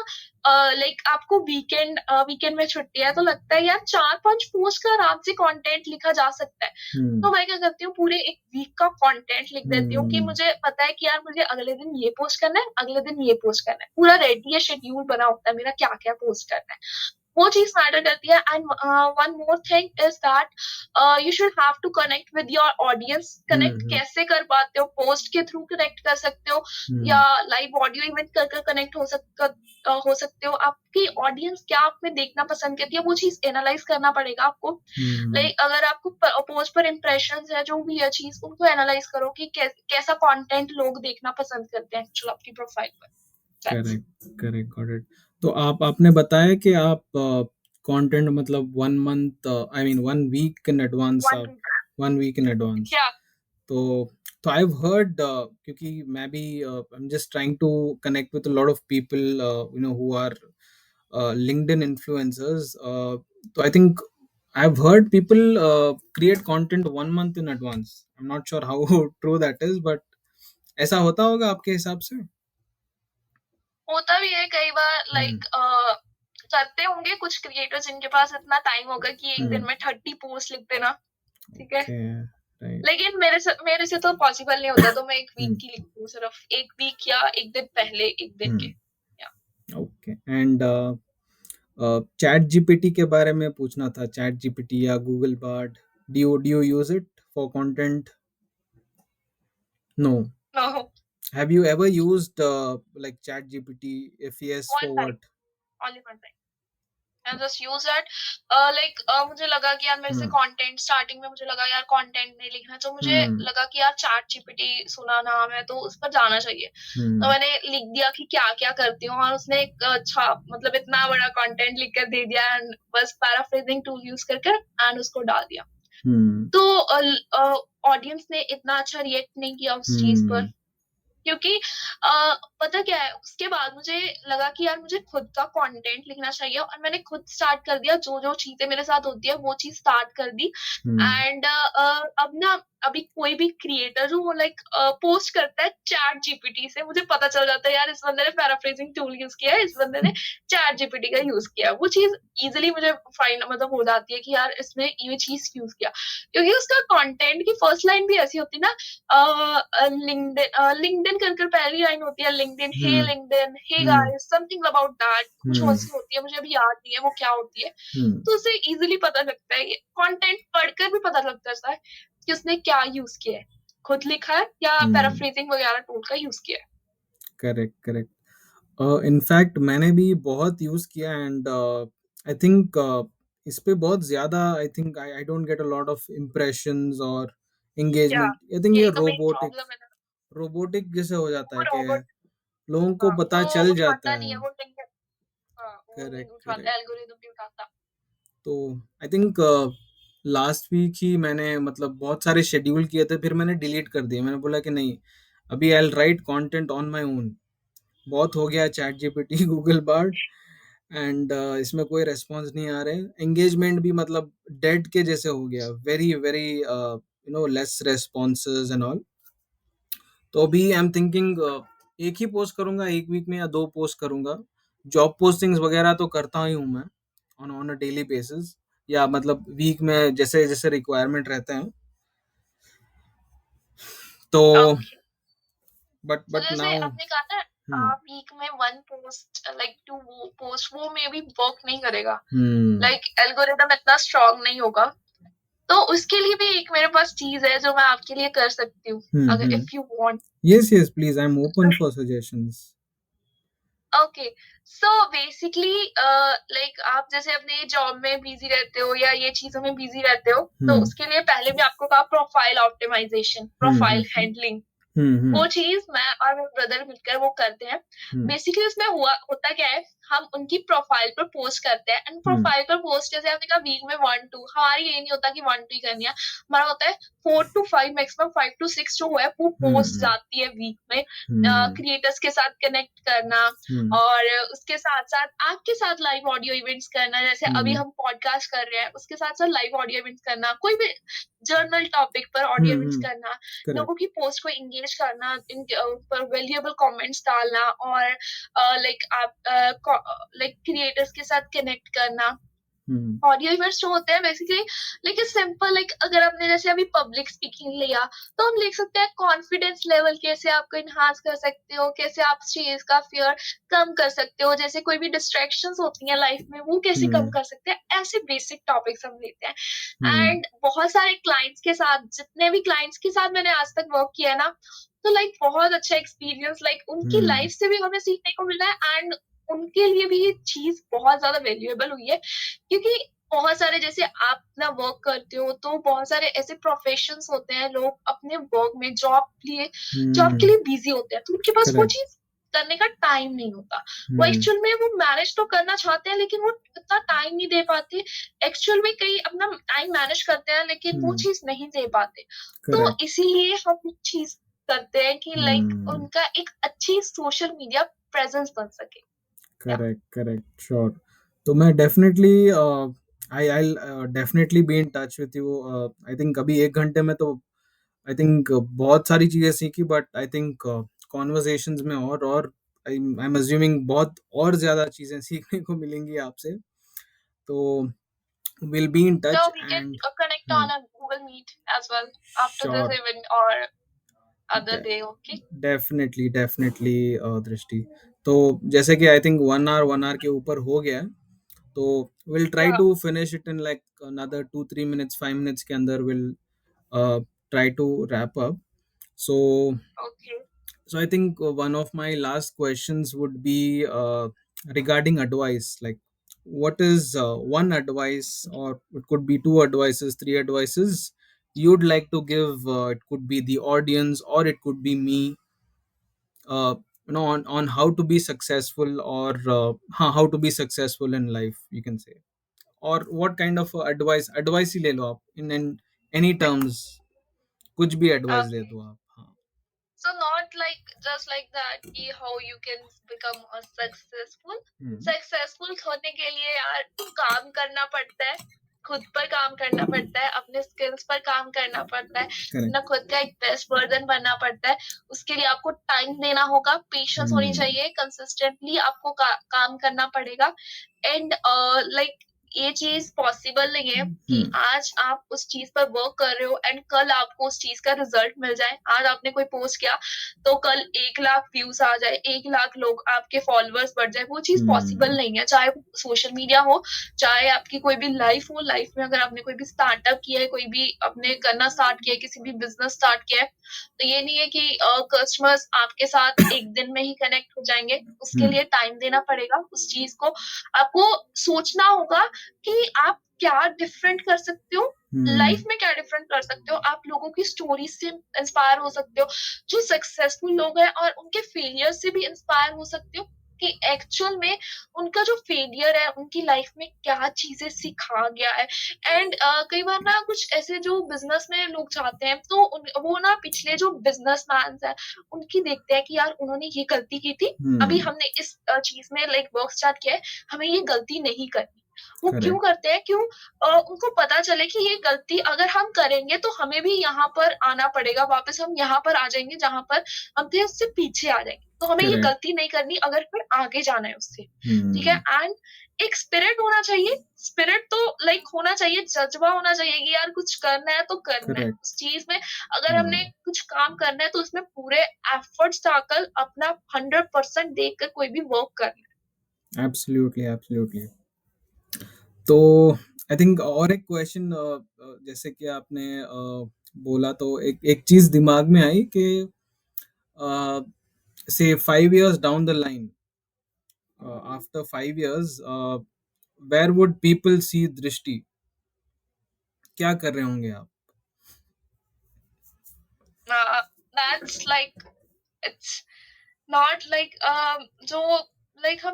लाइक आपको वीकेंड में छुट्टी है तो लगता है यार 4-5 पोस्ट का आराम से कंटेंट लिखा जा सकता है। हम्म तो मैं क्या करती हूँ, पूरे 1 वीक का कंटेंट लिख देती हूँ कि हम्म मुझे पता है कि यार मुझे अगले दिन ये पोस्ट करना है, अगले दिन ये पोस्ट करना है। पूरा रेडी है, शेड्यूल बना होता है मेरा क्या-क्या पोस्ट करना है। वो चीज़ मैटर करती है and one more thing is that you should have to connect with your audience. Connect hmm कैसे कर पाते हो? पोस्ट के थ्रू कनेक्ट कर सकते हो या हम्म लाइव ऑडियो इवेंट कर कनेक्ट हो सकते हो। आपकी ऑडियंस क्या आप में देखना पसंद करती है, वो चीज़ एनालाइज़ करना पड़ेगा आपको। हम्म लाइक अगर आपको पोस्ट पर इम्प्रेशंस है, जो भी है चीज़, उनको एनालाइज़ करो कि कैसा कंटेंट लोग देखना पसंद करते हैं एक्चुअल आपकी प्रोफाइल पर। That's correct correct got it. तो आप आपने बताया कि आप कंटेंट मतलब 1 month, I mean 1 week in advance, one आप वीक। 1 week in advance. या तो तो आई हैव हर्ड, क्योंकि मैं भी I am just trying to connect with a lot of people you know who are LinkedIn influencers, तो I think I have heard people create content 1 month in advance. I'm not sure how true that is, but ऐसा होता होगा आपके हिसाब से? होता भी है कई बार हम्म लाइक करते होंगे कुछ क्रिएटर्स जिनके पास इतना टाइम होगा कि एक दिन हम्म में 30 पोस्ट लिख देना, ठीक है? ओके राइट लेकिन मेरे से तो पॉसिबल नहीं होता, तो मैं 1 वीक हम्म की लिखती हूँ सिर्फ, 1 वीक या 1 दिन पहले 1 दिन के। हम्म या ओके। एंड चैट जीपीटी के बारे में पूछना था, चैट जीपीटी या Google Bard, do you use it for content? No. No, Have you ever used like chat gpt? If yes, one for time, what? Only one time. I just use that like मुझे लगा कि यार मेरे से हम्म कंटेंट स्टार्टिंग में मुझे लगा यार कंटेंट नहीं लिखना, तो मुझे हम्म लगा कि यार चैट जीपीटी सुना नाम है तो उस पर जाना चाहिए। तो हम्म मैंने लिख दिया कि क्या-क्या करती हूँ और उसने एक अच्छा मतलब इतना बड़ा कंटेंट लिख कर दे दिया एंड बस पैराफ्रेजिंग टूल यूज़ करके एंड उसको डाल दिया। हम्म तो ऑडियंस ने इतना अच्छा रिएक्ट नहीं किया उस चीज़ पर। हम्म क्योंकि पता क्या है, उसके बाद मुझे लगा कि यार मुझे खुद का कंटेंट लिखना चाहिए और मैंने खुद स्टार्ट कर दिया, जो-जो चीज़ें मेरे साथ होती है वो चीज़ स्टार्ट कर दी। हम्म एंड अब ना अभी कोई भी क्रिएटर जो लाइक पोस्ट करता है चैट जीपीटी से, मुझे पता चल जाता है यार इस बंदे ने पैराफ्रेजिंग टूल यूज किया है, इस बंदे ने चैट जीपीटी का यूज किया है। वो चीज इजिली मुझे फाइंड मतलब हो जाती है कि यार इसने ये चीज यूज किया, क्योंकि उसका कंटेंट की फर्स्ट लाइन भी ऐसी होती है ना, लिंक्डइन कर पहली लाइन होती है hmm LinkedIn hey hmm guys something about that, कुछ हम्म वैसी होती है, मुझे अभी याद नहीं है वो क्या होती है। हम्म तो उसे इजीली पता लगता है, कंटेंट पढ़कर भी पता लगता है कि उसने क्या यूज किया है, खुद लिखा है या हम्म पैराफ्रेजिंग वगैरह टूल का यूज किया है। Correct correct. इनफैक्ट मैंने भी बहुत यूज किया एंड आई थिंक इस पे बहुत ज्यादा आई think I don't get a lot of impressions और या एंगेजमेंट। आई थिंक ये यही तो मेन रोबोटिक प्रॉब्लम है ना, रोबोटिक जैसे हो जाता वो है कि रोबोट, लोगों को हाँ वो पता चल जाता उठाता नहीं है। है, वो लिंक, हाँ वो नहीं करेक्ट उठाता, करेक्ट। एल्गोरिदम नहीं उठाता। तो आई थिंक लास्ट वीक ही मैंने मतलब बहुत सारे शेड्यूल किए थे, फिर मैंने डिलीट कर दिए। मैंने बोला कि नहीं, अभी I write content on my own. बहुत हो गया ChatGPT Google Bard and इसमें कोई रेस्पॉन्स नहीं आ रहे। एंगेजमेंट भी मतलब डेड के जैसे हो गया, very very less responses and all. तो अभी आई एम थिंकिंग एक ही पोस्ट करूंगा एक वीक में या दो पोस्ट करूंगा। जॉब पोस्टिंग्स वगैरह तो करता ही हूँ मैं on on a daily basis, या मतलब वीक में जैसे जैसे रिक्वायरमेंट रहते हैं। तो ओके, तो बट जैसे नाउ। आपने कहा ना आप वीक में one post like two post, वो मे भी वर्क नहीं करेगा, हम्म लाइक एल्गोरिदम इतना स्ट्रांग नहीं होगा। तो उसके लिए भी एक मेरे पास चीज है जो मैं आपके लिए कर सकती हूँ, अगर hmm if you want. Yes yes please, I am open for suggestions. Okay, so basically like आप जैसे अपने जॉब में बिजी रहते हो या ये चीजों में बिजी रहते हो, तो हम्म उसके लिए पहले भी आपको कहा प्रोफाइल ऑप्टिमाइजेशन, प्रोफाइल हम्म हैंडलिंग, वो हम्म चीज मैं और मेरे ब्रदर मिलकर वो करते हैं। हम्म बेसिकली उसमें हुआ होता क्या है, हम उनकी प्रोफाइल पर पोस्ट करते हैं, एंड हम्म प्रोफाइल पर पोस्ट जैसे आपने कहा वीक में वन टू, हमारी ये नहीं होता कि वन टू ही करनी है, हमारा होता है 4 to 5, मैक्सिमम 5 to 6 जो है वो पोस्ट हम्म जाती है वीक में, हम्म क्रिएटर्स के साथ कनेक्ट करना, हम्म और उसके साथ साथ आपके साथ लाइव ऑडियो इवेंट्स करना, जैसे अभी हम्म हम पॉडकास्ट कर रहे हैं उसके साथ साथ लाइव ऑडियो इवेंट्स करना, कोई भी जर्नल टॉपिक पर ऑडियो इवेंट्स करना, करेक्ट। लोगों की पोस्ट को एंगेज करना, इनके ऊपर वैल्यूएबल कमेंट्स डालना, और लाइक आप लाइक क्रिएटर्स के साथ कनेक्ट करना। हम्म ऑडियो इवेंट्स जो होते हैं बेसिकली लाइक सिंपल, लाइक अगर आपने जैसे अभी पब्लिक स्पीकिंग लिया, तो हम लिख सकते हैं कॉन्फिडेंस लेवल कैसे आपको इनहांस कर सकते हो, कैसे आप स्टेज का फियर कम कर सकते हो, जैसे कोई भी डिस्ट्रैक्शंस होती हैं लाइफ में वो कैसे कम हम्म कर सकते हैं, ऐसे बेसिक टॉपिक्स हम लेते हैं। हम्म एंड बहुत सारे क्लाइंट्स के साथ, जितने भी क्लाइंट्स के साथ मैंने आज तक वर्क किया है ना, तो लाइक बहुत अच्छा एक्सपीरियंस, लाइक उनकी हम्म लाइफ से भी हमें सीखने को मिला है, एंड उनके लिए भी ये चीज बहुत ज्यादा वैल्यूएबल हुई है, क्योंकि बहुत सारे जैसे आप अपना वर्क करते हो तो बहुत सारे ऐसे प्रोफेशंस होते हैं, लोग अपने वर्क में जॉब के हम्म लिए बिजी होते हैं, तो उनके पास वो करेक्ट। चीज करने का टाइम नहीं होता। वो हम्म एक्चुअल में वो मैनेज तो करना चाहते हैं लेकिन वो इतना टाइम नहीं दे पाते, एक्चुअल में कई अपना टाइम मैनेज करते हैं लेकिन वो हम्म चीज नहीं दे पाते। तो करेक्ट। इसीलिए हम चीज करते हैं कि लाइक हम्म उनका एक अच्छी सोशल मीडिया प्रेजेंस बन सके। या करेक्ट करेक्ट श्योर। तो मैं definitely I definitely be in touch with you. I think अभी एक घंटे में तो आई थिंक बहुत सारी चीजें सीखी, बट आई थिंक कॉन्वर्सेशंस में और आई एम अज्यूमिंग बहुत और ज्यादा चीजें सीखने को मिलेंगी आपसे। तो will be in touch so we can and connect on a Google Meet as well after this sure. event or other day, okay? Definitely definitely दृष्टि। तो जैसे कि आई थिंक 1 आवर के ऊपर हो गया है, तो will try Yeah, to finish it in like another 2-3 minutes, 5 minutes के अंदर will try to wrap up. So okay. so I think one of my last questions would be regarding advice. Like, what is one advice, or it could be two advices, three advices you'd like to give? It could be the audience, or it could be me. On how to be successful, or how to be successful in life, you can say. Or what kind of advice ही ले लो आप in any terms, कुछ भी advice दे Okay. दो आप। हाँ। So not like just like that कि how you can become a successful. Hmm Successful होने के लिए यार काम करना पड़ता है, खुद पर काम करना पड़ता है, अपने स्किल्स पर काम करना पड़ता है, करेक्ट। अपना खुद का एक बेस्ट वर्जन बनना पड़ता है। उसके लिए आपको टाइम देना होगा, पेशेंस होनी हम्म। चाहिए, कंसिस्टेंटली आपको काम करना पड़ेगा। एंड लाइक ये चीज पॉसिबल नहीं है कि हम्म। आज आप उस चीज पर वर्क कर रहे हो एंड कल आपको उस चीज का रिजल्ट मिल जाए। आज आपने कोई पोस्ट किया तो कल 1 लाख व्यूज आ जाए, 1 लाख लोग आपके फॉलोअर्स बढ़ जाए, वो चीज पॉसिबल हम्म। नहीं है। चाहे सोशल मीडिया हो, चाहे आपकी कोई भी लाइफ हो, लाइफ में अगर आपने कोई भी स्टार्टअप किया है, कोई भी आपने करना स्टार्ट किया है, किसी भी बिजनेस स्टार्ट किया है, तो ये नहीं है कि कस्टमर्स आपके साथ एक दिन में ही कनेक्ट हो जाएंगे। उसके हम्म। लिए टाइम देना पड़ेगा। उस चीज को आपको सोचना होगा कि आप क्या डिफरेंट कर सकते हो, लाइफ हम्म। में क्या डिफरेंट कर सकते हो। आप लोगों की स्टोरी से इंस्पायर हो सकते हो, जो सक्सेसफुल लोग हैं, और उनके फेलियर से भी इंस्पायर हो सकते हो कि एक्चुअल में उनका जो फेलियर है उनकी लाइफ में क्या चीजें सिखा गया है। एंड कई बार ना कुछ ऐसे जो बिजनेस में लोग चाहते हैं, तो वो ना पिछले जो बिजनेसमैन है उनकी देखते हैं कि यार उन्होंने ये गलती की थी, अभी हम्म। हमने इस चीज में लाइक वर्क स्टार्ट किया है, हमें ये गलती नहीं करनी। वो क्यों करेक्ट। करते हैं? क्यों? उनको पता चले कि ये गलती अगर हम करेंगे तो हमें भी यहाँ पर आना पड़ेगा, वापस हम यहाँ पर आ जाएंगे जहां पर हम थे उससे पीछे आ जाएंगे। तो हमें ये करेक्ट। गलती नहीं करनी अगर फिर आगे जाना है उससे। ठीक है। हम्म। एंड एक स्पिरिट होना चाहिए। स्पिरिट तो लाइक होना चाहिए, जज्बा होना चाहिए कि यार कुछ करना है तो करना है करेक्ट। उस चीज में। अगर हमने हाँ। कुछ काम करना है तो उसमें पूरे एफर्ट्स डालकर अपना 100% देकर कोई भी वर्क करना एब्सोल्युटली, एब्सोल्युटली। तो आई थिंक और एक क्वेश्चन, जैसे कि आपने बोला, तो एक एक चीज दिमाग में आई कि say 5 years down the line, after 5 years, where would people see Drishti? क्या कर रहे होंगे आप? है। That's like it's not like जो लाइक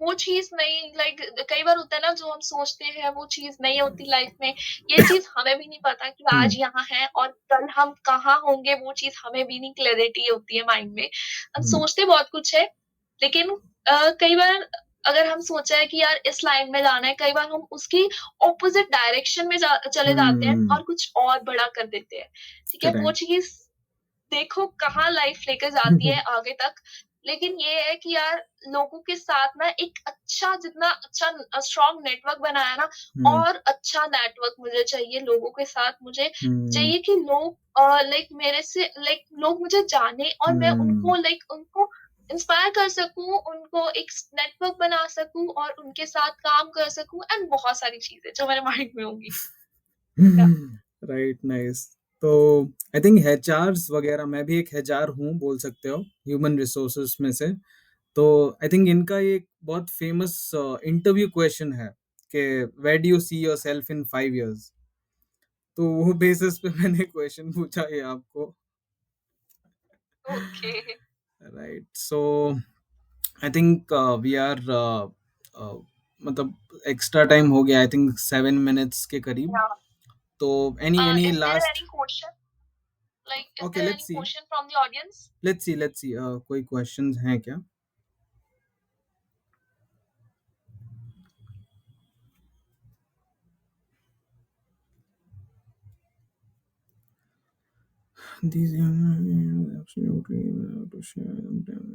वो चीज नहीं, लाइक कई बार होता है ना जो हम सोचते हैं वो चीज नहीं होती लाइफ में। ये चीज हमें भी नहीं पता कि आज हम्म। यहाँ है और कल हम कहाँ होंगे, वो चीज हमें भी नहीं क्लैरिटी होती है माइंड में। हम हम्म। सोचते बहुत कुछ है, लेकिन कई बार अगर हम सोचा है कि यार इस लाइन में जाना है, कई बार हम उसकी ऑपोजिट डायरेक्शन में चले जाते हैं हम्म। और कुछ और बड़ा कर देते हैं। ठीक है, वो करेक्ट। चीज देखो कहाँ लाइफ लेकर जाती है आगे तक। लेकिन ये है कि यार लोगों के साथ ना एक अच्छा, जितना अच्छा स्ट्रॉन्ग नेटवर्क बनाया ना, हम्म। और अच्छा नेटवर्क मुझे चाहिए लोगों के साथ। मुझे हम्म। चाहिए कि लोग लाइक मेरे से लाइक लोग मुझे जाने और मैं हम्म। उनको लाइक उनको इंस्पायर कर सकूं, उनको एक नेटवर्क बना सकूं और उनके साथ काम कर सकूं, एंड बहुत सारी चीजें जो मेरे माइंड में होंगी। या राइट, नाइस। तो आई थिंक एचआरस वगैरह, मैं भी एक एचआर हूँ बोल सकते हो, ह्यूमन रिसोर्सेस में से। तो आई थिंक इनका ये एक बहुत फेमस इंटरव्यू क्वेश्चन है कि where do you see yourself in 5 years। तो वो बेसिस पे मैंने क्वेश्चन पूछा है आपको। Okay. Right. So I think we are, मतलब एक्स्ट्रा टाइम हो गया, आई थिंक 7 minutes के करीब। या तो any is there last? Any question? Like, is okay, there let's any see. question from the audience? Let's see कोई क्वेश्चंस हैं क्या? These absolutely to share them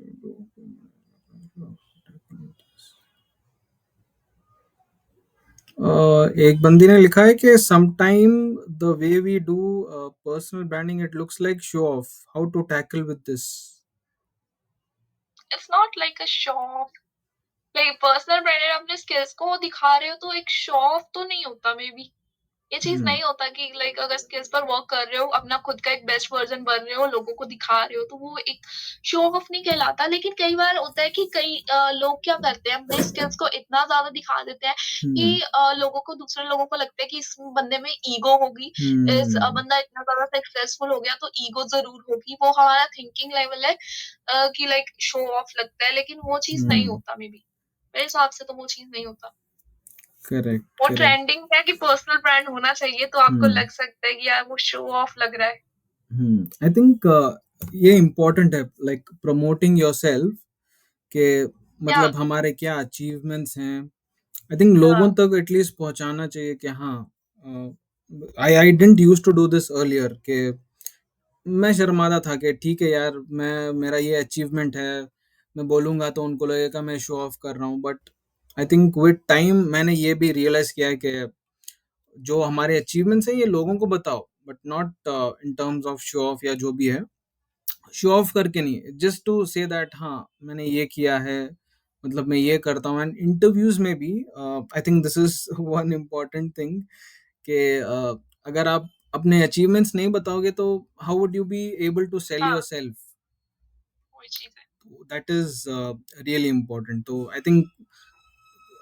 एक बंदी ने लिखा है कि sometime the way we do personal branding, it looks like show off. How to tackle with this? It's not like a show off. Like personal branded अपने स्किल्स को दिखा रहे हो तो एक शो ऑफ तो नहीं होता मे बी। ये चीज हम्म। नहीं होता कि लाइक अगर स्किल्स पर वर्क कर रहे हो, अपना खुद का एक बेस्ट वर्जन बन रहे हो, लोगों को दिखा रहे हो, तो वो एक शो ऑफ नहीं कहलाता। लेकिन कई बार होता है कि कई लोग क्या करते हैं, अपने स्किल्स को इतना ज्यादा दिखा देते हैं हम्म। कि लोगों को, दूसरे लोगों को लगता है कि इस बंदे में ईगो होगी। इस हम्म। बंदा इतना ज्यादा सक्सेसफुल हो गया तो ईगो जरूर होगी। वो हमारा थिंकिंग लेवल है कि लाइक शो ऑफ लगता है, लेकिन वो चीज नहीं हम्म। होता मे बी। मेरे हिसाब से तो वो चीज नहीं होता। करेक्ट, वो करेक्ट। ट्रेंडिंग है कि पर्सनल ब्रांड होना चाहिए, तो आपको हम्म। लग सकता है कि यार वो शो ऑफ लग रहा है। आई थिंक ये इम्पोर्टेंट है, लाइक प्रमोटिंग योरसेल्फ, के या मतलब हमारे क्या अचीवमेंट्स हैं, आई थिंक लोगों हाँ, तक एटलीस्ट पहुंचाना चाहिए कि हाँ, I didn't use to do this earlier, कि मैं शर्माता था कि ठीक है यार, मैं मेरा ये अचीवमेंट है, मैं बोलूंगा तो उनको लगेगा मैं शो ऑफ कर रहा हूँ। But I think with time मैंने ये भी रियलाइज किया है कि जो हमारे अचीवमेंट्स हैं ये लोगों को बताओ, but not in terms of show off या जो भी है, शो ऑफ करके नहीं, जस्ट टू से दैट हाँ मैंने ये किया है, मतलब मैं ये करता हूँ। एंड इंटरव्यूज में भी I think this is one important thing कि अगर आप अपने अचीवमेंट्स नहीं बताओगे तो how would you be able to sell your हाँ, सेल्फ? वही चीज़ है। That is really important. तो आई थिंक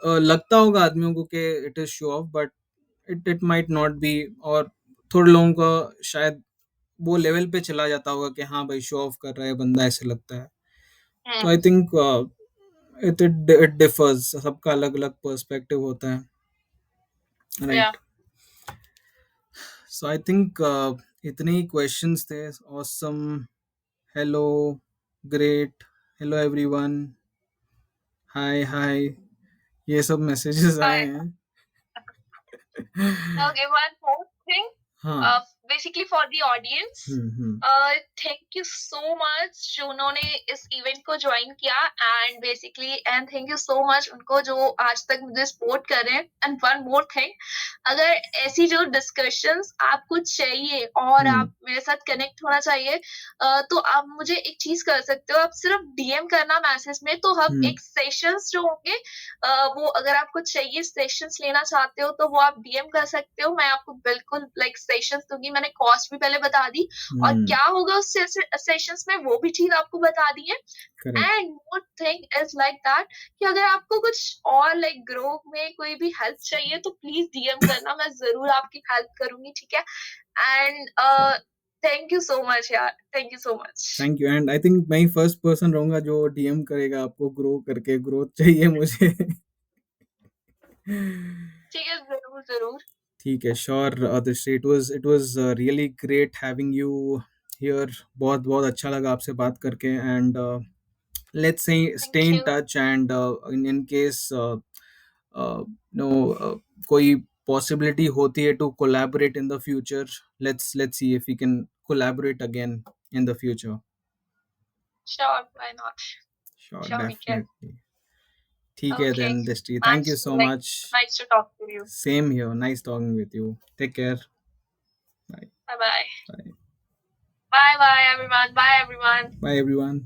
लगता होगा आदमियों को कि it is show off, but it might not be. और थोड़े लोगों का शायद वो लेवल पे चला जाता होगा कि हाँ भाई शो ऑफ कर रहा है बंदा, ऐसे लगता है। तो हुँ, आई थिंक इट डिफर्स, सबका अलग अलग पर्सपेक्टिव होता है, या राइट? सो आई थिंक इतने ही क्वेश्चंस थे। Awesome, hello, great, hello everyone, hi hi, ये सब मैसेजेस आए हाय। हैं। Okay, one more thing. हाँ। Basically for the audience, hmm. thank you so much जो उन्होंने इस इवेंट को ज्वाइन किया, and thank you so much उनको जो आज तक मुझे सपोर्ट कर रहे हैं। एंड वन मोर थिंग, अगर ऐसी जो डिस्कशंस आपको चाहिए और हम्म। आप मेरे साथ कनेक्ट होना चाहिए, तो आप मुझे एक चीज कर सकते हो, आप सिर्फ डीएम करना मैसेज में, तो हम हम्म। एक सेशंस जो होंगे, वो अगर आपको चाहिए, सेशंस लेना चाहते हो, तो वो आप डीएम कर सकते हो। मैं आपको बिल्कुल लाइक सेशंस दूँगी। मैंने कॉस्ट भी पहले बता दी और हम्म। क्या होगा उस सेशंस में वो भी चीज़ आपको बता दी है। Correct. And more thing is like that कि अगर आपको कुछ और लाइक ग्रो में कोई भी हेल्प चाहिए तो प्लीज़ डीएम करना, मैं ज़रूर आपकी हेल्प करूँगी, ठीक है? And thank you so much यार, thank you so much. Thank you. And I think मैं ही फर्स्ट पर्सन रहूंगा जो डीएम करेगा आपको, ग्रो करके, ग्रोथ चाहिए मुझे। ठीक है, ज़रूर, ज़रूर। ठीक है, sure Drishti, it was really great having you here. बहुत बहुत अच्छा लगा आपसे बात करके। And let's stay thank in you. Touch. And in case no कोई पॉसिबिलिटी होती है to collaborate in the future, let's see if we can collaborate again in the future. Sure, why not? Sure, sure we can. Definitely. ठीक है Okay. Then Drishti, thank you Nice, so like, much. nice to talk to you. Same here, nice talking with you. Take care. Bye. Bye bye. Bye. Bye bye everyone. Bye everyone. Bye everyone.